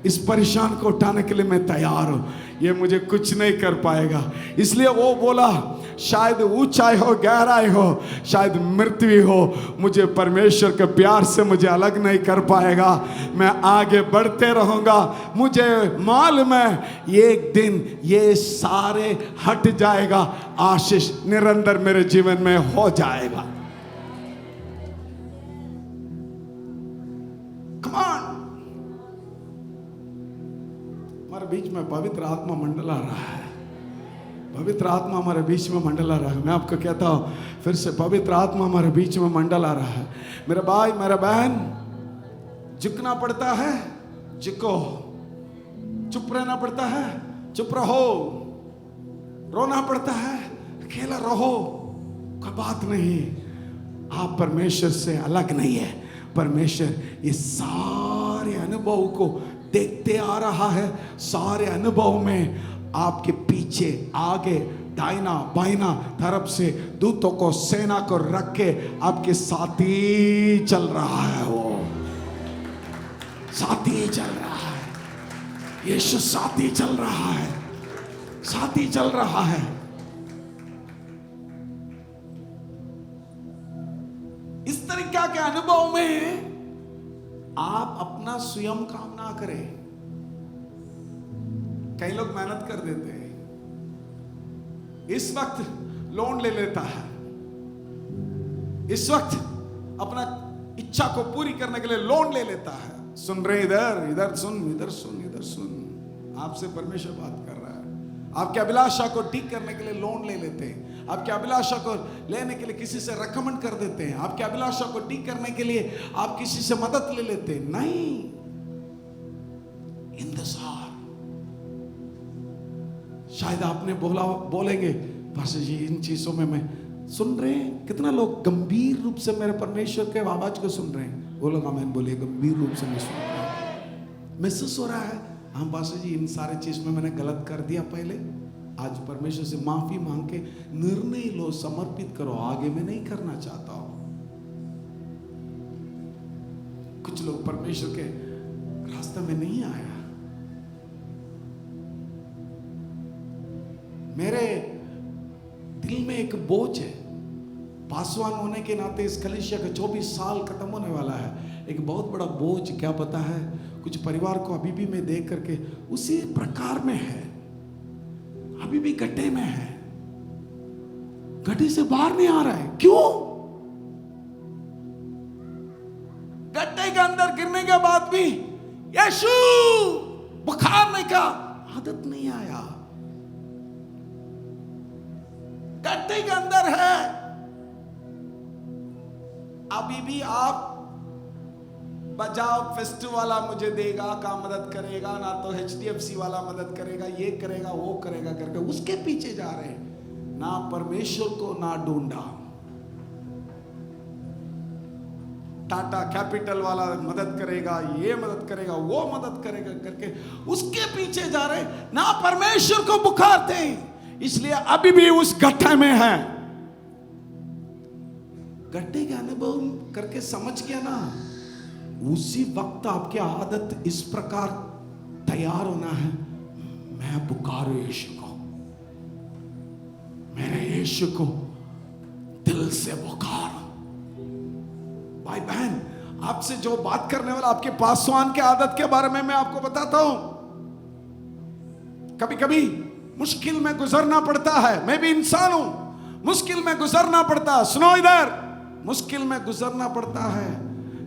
इस परेशान को उठाने के लिए मैं तैयार हूं, ये मुझे कुछ नहीं कर पाएगा। इसलिए वो बोला शायद ऊंचाई हो, गहराई हो, शायद मृत्यु हो, मुझे परमेश्वर के प्यार से मुझे अलग नहीं कर पाएगा, मैं आगे बढ़ते रहूंगा। मुझे मालूम है एक दिन ये सारे हट जाएगा, आशीष निरंतर मेरे जीवन में हो जाएगा। हमारे बीच में पवित्र आत्मा मंडला रहा है, पवित्र आत्मा हमारे बीच में मंडला रहा है। मैं आपको कहता हूं फिर से, पवित्र आत्मा हमारे बीच में मंडला रहा है। मेरे भाई, मेरा बहन, झुकना पड़ता है, झुको, चुप रहना पड़ता है, चुप रहो, रोना पड़ता है, अकेला रहो, कोई बात नहीं। आप परमेश्वर से अलग नहीं है। परमेश्वर ये सारे अनुभव को देखते आ रहा है, सारे अनुभव में आपके पीछे आगे दाहिना बाइना तरफ से दूतों को सेना को रख के आपके साथी चल रहा है। वो साथी चल रहा है, यीशु साथी चल रहा है, साथी चल रहा है। इस तरीका के अनुभव में आप अपना स्वयं काम ना करें। कई लोग मेहनत कर देते हैं, इस वक्त लोन ले लेता है, इस वक्त अपना इच्छा को पूरी करने के लिए लोन ले लेता है। सुन रहे इधर इधर सुन, इधर सुन, इधर सुन। आपसे परमेश्वर बात कर रहा है। आपके अभिलाषा को ठीक करने के लिए लोन ले लेते हैं, आपके अभिलाषा को लेने के लिए किसी से रेकमेंड कर देते हैं, आपके अभिलाषा को ठीक करने के लिए आप किसी से मदद ले लेते हैं। नहीं, इंतजार। शायद आपने बोलेंगे पास्टर जी इन चीजों में मैं सुन रहे हैं। कितना लोग गंभीर रूप से मेरे परमेश्वर के आवाज को सुन रहे हैं? वो लोग आमीन बोलिए। गंभीर रूप से मैं सुन रहा हूं, महसूस हो रहा है हाँ पास्टर जी इन सारे चीज में मैंने गलत कर दिया पहले। आज परमेश्वर से माफी मांग के निर्णय लो, समर्पित करो, आगे मैं नहीं करना चाहता हूं। कुछ लोग परमेश्वर के रास्ते में नहीं आया। मेरे दिल में एक बोझ है, पासवान होने के नाते इस कलीसिया का 24 साल खत्म होने वाला है। एक बहुत बड़ा बोझ, क्या पता है कुछ परिवार को अभी भी मैं देख करके उसी प्रकार में है, अभी भी गड्ढे में है, गड्ढे से बाहर नहीं आ रहा है। क्यों? गड्ढे के अंदर गिरने के बाद भी यीशु बुखारने का आदत नहीं आया। गड्ढे के अंदर है, अभी भी आप बजाओ फेस्टिव वाला मुझे देगा का मदद करेगा, ना तो HDFC वाला मदद करेगा, ये करेगा वो करेगा करके उसके पीछे जा रहे हैं। ना परमेश्वर को ना ढूंढा। टाटा कैपिटल वाला मदद करेगा, ये मदद करेगा, वो मदद करेगा करके उसके पीछे जा रहे, ना परमेश्वर को पुकारते, इसलिए अभी भी उस गड्ढे में है। गड्ढे का अनुभव करके समझ गया ना, उसी वक्त आपकी आदत इस प्रकार तैयार होना है, मैं पुकारू यीशु को, मेरे यीशु को दिल से पुकारो। भाई बहन, आपसे जो बात करने वाला आपके पासवान के आदत के बारे में मैं आपको बताता हूं। कभी कभी मुश्किल में गुजरना पड़ता है, मैं भी इंसान हूं, मुश्किल में गुजरना पड़ता। सुनो इधर, मुश्किल में गुजरना पड़ता है।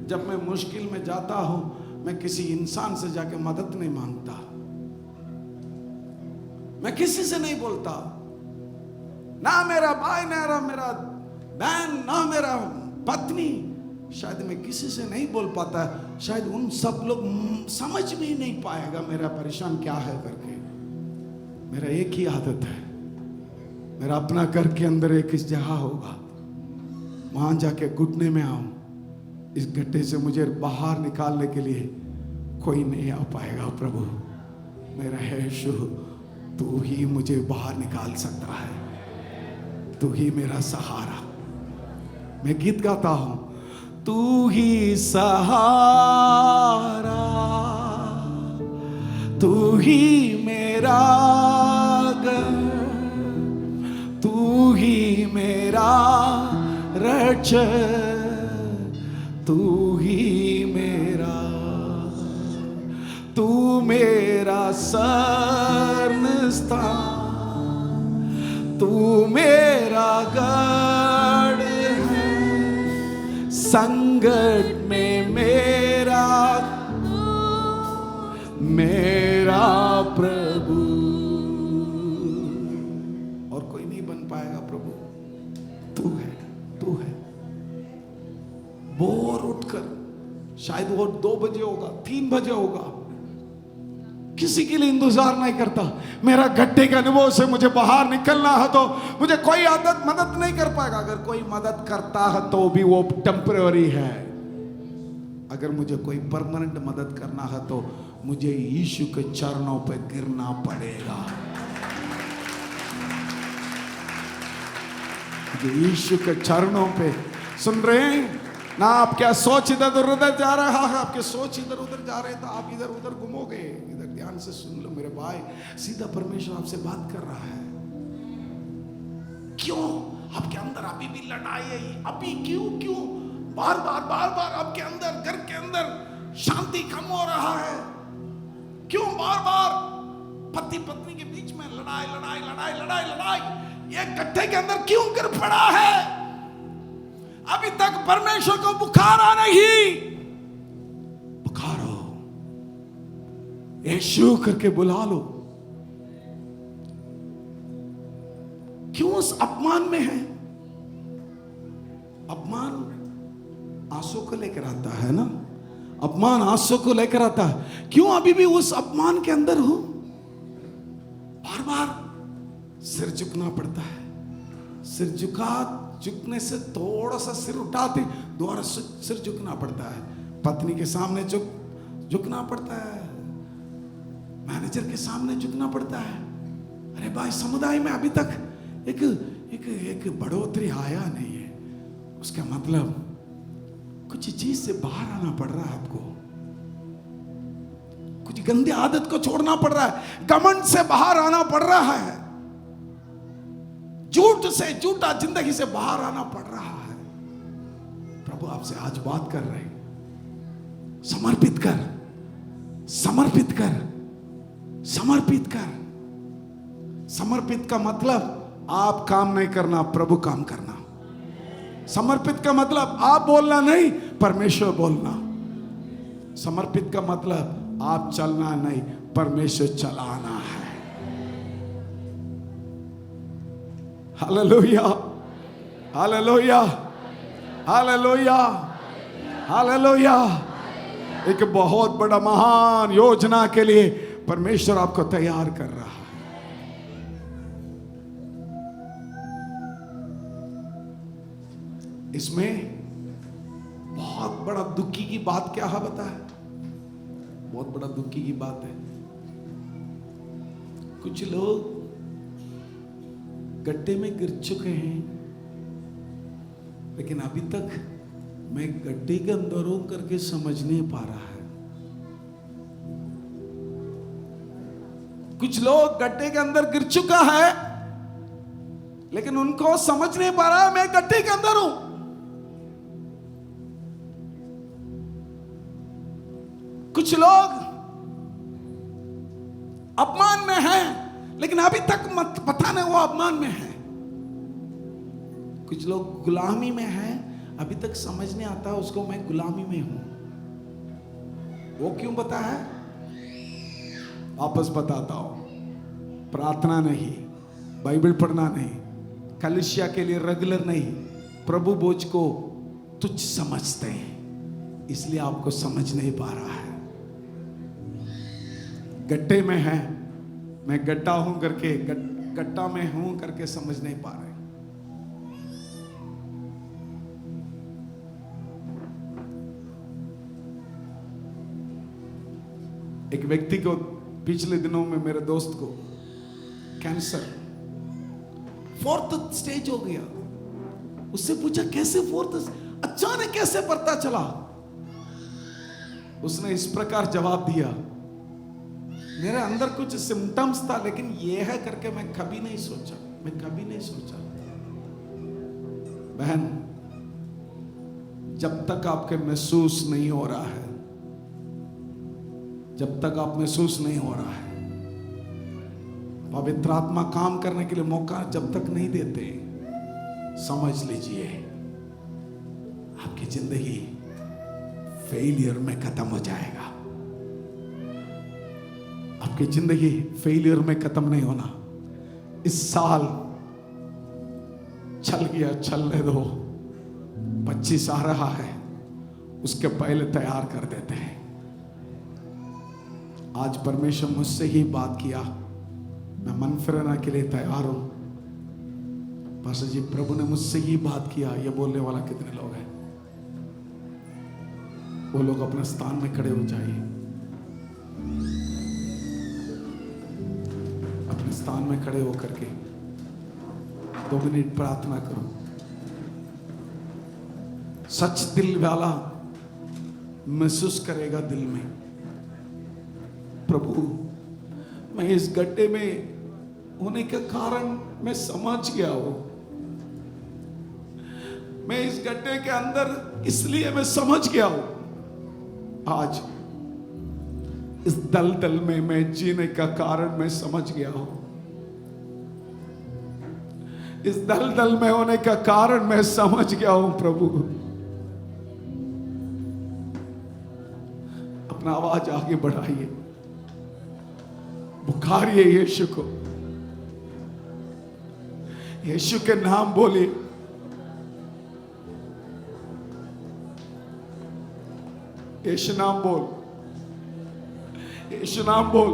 जब मैं मुश्किल में जाता हूं, मैं किसी इंसान से जाके मदद नहीं मांगता, मैं किसी से नहीं बोलता, ना मेरा भाई, ना मेरा बहन, ना मेरा पत्नी, शायद मैं किसी से नहीं बोल पाता। शायद उन सब लोग समझ में ही नहीं पाएगा मेरा परेशान क्या है करके। मेरा एक ही आदत है, मेरा अपना घर के अंदर एक इस जगह होगा, वहां जाके घुटने में आऊं। इस गड्ढे से मुझे बाहर निकालने के लिए कोई नहीं आ पाएगा। प्रभु मेरा यीशु, तू ही मुझे बाहर निकाल सकता है, तू ही मेरा सहारा। मैं गीत गाता हूं, तू ही सहारा, तू ही मेरा घर, तू ही मेरा रक्षक, तू ही मेरा, तू मेरा शरण स्थान, तू मेरा गढ़ है, संकट में मेरा प्रभु। और कोई नहीं बन पाएगा प्रभु, तू है, तू है। बोर उठकर, शायद वो 2 बजे होगा, 3 बजे होगा, किसी के लिए इंतजार नहीं करता। मेरा गड्ढे के अनुभव से मुझे बाहर निकलना है तो मुझे कोई आदत मदद नहीं कर पाएगा। अगर कोई मदद करता है तो भी वो टेम्पररी है। अगर मुझे कोई परमानेंट मदद करना है तो मुझे यीशु के चरणों पे गिरना पड़ेगा। जो यीशु के चरणों पे सुन रहे हैं ना, आप क्या सोच इधर उधर जा रहा है, आपके सोच इधर उधर जा रहे हैं तो आप इधर उधर घूमोगे। इधर ध्यान से सुन लो मेरे भाई, सीधा परमेश्वर आपसे बात कर रहा है। क्यों आपके अंदर अभी भी लड़ाई है? अभी क्यों बार बार आपके अंदर, घर के अंदर शांति कम हो रहा है? क्यों बार बार पति पत्नी के बीच में लड़ाई ये गड्ढे के अंदर क्यों गिर पड़ा है? अभी तक परमेश्वर को पुकारा नहीं। पुकारो, यीशु करके बुला लो। क्यों उस अपमान में है? अपमान आंसू को लेकर आता है ना, अपमान आंसू को लेकर आता है। क्यों अभी भी उस अपमान के अंदर हो? बार बार सिर झुकना पड़ता है। सिर झुकने से थोड़ा सा सिर उठाते दोबारा सिर झुकना पड़ता है। पत्नी के सामने झुकना पड़ता है, मैनेजर के सामने झुकना पड़ता है। अरे भाई, समुदाय में अभी तक एक बढ़ोतरी आया नहीं है, उसका मतलब कुछ चीज से बाहर आना पड़ रहा है आपको। कुछ गंदी आदत को छोड़ना पड़ रहा है, घमंड से बाहर आना पड़ रहा है, झूठा जिंदगी से बाहर आना पड़ रहा है। प्रभु आपसे आज बात कर रहे हैं। समर्पित कर, समर्पित कर, समर्पित कर। समर्पित का मतलब आप काम नहीं करना, प्रभु काम करना। समर्पित का मतलब आप बोलना नहीं, परमेश्वर बोलना। समर्पित का मतलब आप चलना नहीं, परमेश्वर चलाना है। Hallelujah, hallelujah, hallelujah, hallelujah. एक बहुत बड़ा महान योजना के लिए परमेश्वर आपको तैयार कर रहा है। इसमें बहुत बड़ा दुखी की बात क्या है बता है? बहुत बड़ा दुखी की बात है। कुछ लोग गड्ढे में गिर चुके हैं, लेकिन अभी तक मैं गड्ढे के अंदर हूं करके समझ नहीं पा रहा है। कुछ लोग गड्ढे के अंदर गिर चुका है, लेकिन उनको समझ नहीं पा रहा मैं गड्ढे के अंदर हूं। कुछ लोग अपमान में हैं, लेकिन अभी तक मत पता नहीं वो अपमान में है। कुछ लोग गुलामी में हैं, अभी तक समझ नहीं आता उसको मैं गुलामी में हूं। वो क्यों बता है? वापस बताता हूं। प्रार्थना नहीं, बाइबल पढ़ना नहीं, कलीसिया के लिए रेगुलर नहीं, प्रभु बोझ को तुच्छ समझते हैं, इसलिए आपको समझ नहीं पा रहा है। गड्ढे में है, मैं गड्ढा हूं करके, गड्ढा में हूं करके समझ नहीं पा रहे। एक व्यक्ति को पिछले दिनों में, मेरे दोस्त को कैंसर 4th स्टेज हो गया। उससे पूछा कैसे 4th, अचानक कैसे पता चला? उसने इस प्रकार जवाब दिया, मेरे अंदर कुछ सिम्टम्स था, लेकिन ये है करके मैं कभी नहीं सोचा। बहन, जब तक आपके महसूस नहीं हो रहा है, जब तक आप महसूस नहीं हो रहा है, पवित्र आत्मा काम करने के लिए मौका जब तक नहीं देते, समझ लीजिए आपकी जिंदगी फेलियर में खत्म हो जाएगा। आपकी जिंदगी फेलियर में खत्म नहीं होना। इस साल चल गया, चलने दो। 25 आ रहा है, उसके पहले तैयार कर देते हैं। आज परमेश्वर मुझसे ही बात किया, मैं मन फिराना के लिए तैयार हूं। पास्टर जी, प्रभु ने मुझसे ही बात किया। ये बोलने वाला कितने लोग हैं? वो लोग अपने स्थान में खड़े हो जाइए, अपने स्थान में खड़े होकर के 2 मिनट प्रार्थना करो। सच दिल वाला महसूस करेगा दिल में, प्रभु मैं इस गड्ढे में होने का कारण मैं समझ गया हूं, मैं इस गड्ढे के अंदर इसलिए मैं समझ गया हूं। आज इस दलदल में मैं जीने का कारण मैं समझ गया हूं, इस दलदल में होने का कारण मैं समझ गया हूं। प्रभु अपना आवाज आगे बढ़ाइए, पुकारिए यीशु को, यीशु के नाम बोलिए। यीशु नाम बोल, यीशु नाम बोल।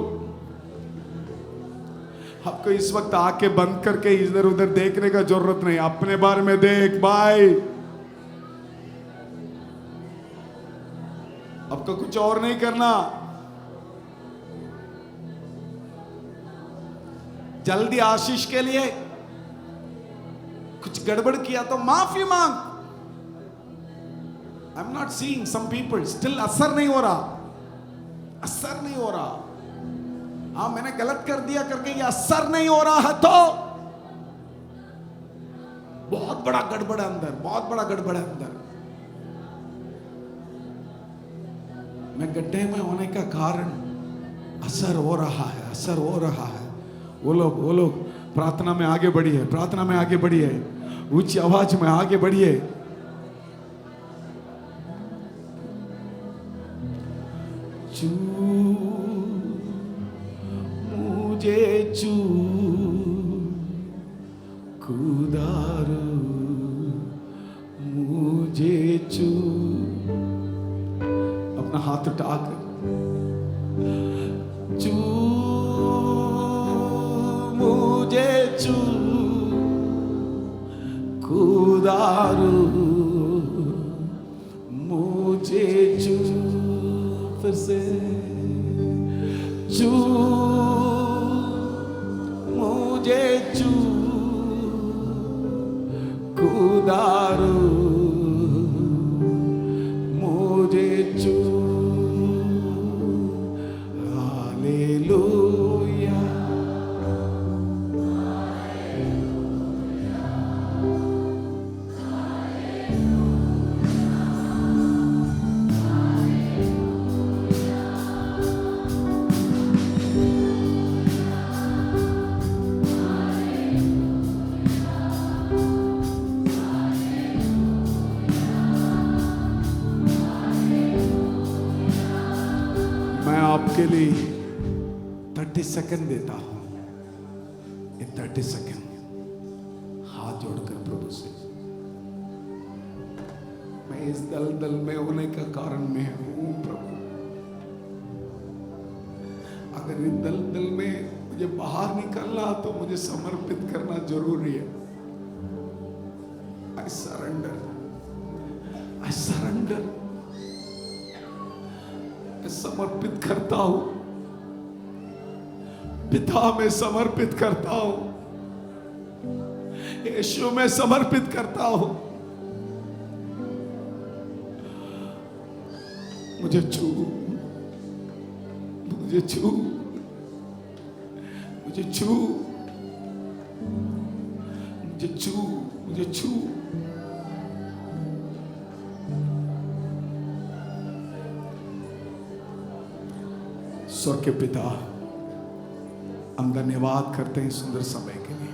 आपको इस वक्त आंखें बंद करके इधर उधर देखने का जरूरत नहीं, अपने बारे में देख भाई। आपको कुछ और नहीं करना। जल्दी आशीष के लिए कुछ गड़बड़ किया तो माफी मांग। I am not seeing some people still असर नहीं हो रहा, असर नहीं हो रहा। हाँ मैंने गलत कर दिया करके ये असर नहीं हो रहा है तो बहुत बड़ा गड़बड़ है अंदर, बहुत बड़ा गड़बड़ है अंदर। मैं गड्ढे में होने का कारण असर हो रहा है, असर हो रहा है। वो लोग प्रार्थना में आगे बढ़ी है, प्रार्थना में आगे बढ़ी है, ऊंची आवाज में आगे बढ़िए। चू मुझे चू खुदारू मुझे चू, अपना हाथ उठाकर चू मुझे चू खुदारू मुझे चू, फिर से चू मुझे चू खुदारू मुझे चू। हालेलुया आपके लिए 30 सेकंड देता हूं। ये 30 सेकंड हाथ जोड़कर प्रभु से, मैं इस दलदल में होने का कारण मैं हूं प्रभु। अगर इस दलदल में मुझे बाहर निकलना तो मुझे समर्पित करना जरूरी है। आई सरेंडर, आई सरेंडर, समर्पित करता हूं पिता, में समर्पित करता हूं यीशु, में समर्पित करता हूं। मुझे छू, मुझे छू, मुझे छू, मुझे छू, मुझे छू। स्वर्ग के पिता, हम धन्यवाद करते हैं सुंदर समय के लिए।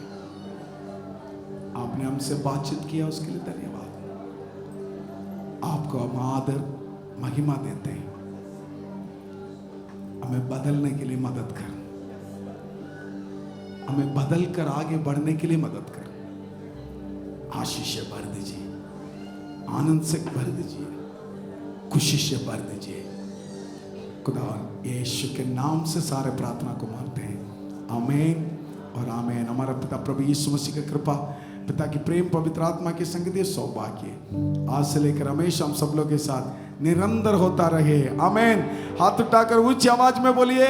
आपने हमसे बातचीत किया उसके लिए धन्यवाद। आपको हम आदर महिमा देते हैं। हमें बदलने के लिए मदद कर, हमें बदल कर आगे बढ़ने के लिए मदद कर। आशीष से भर दीजिए, आनंद से भर दीजिए, खुशी से भर दीजिए। खुदा यीशु के नाम से सारे प्रार्थना को मानते हैं, आमीन और आमीन। हमारा पिता प्रभु यीशु मसीह की कृपा, पिता की प्रेम, पवित्र आत्मा की संगति, सौभाग्य आज से लेकर हमेशा हम सब लोग के साथ निरंतर होता रहे, आमीन। हाथ उठाकर ऊंची आवाज में बोलिए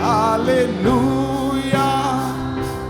हालेलुया।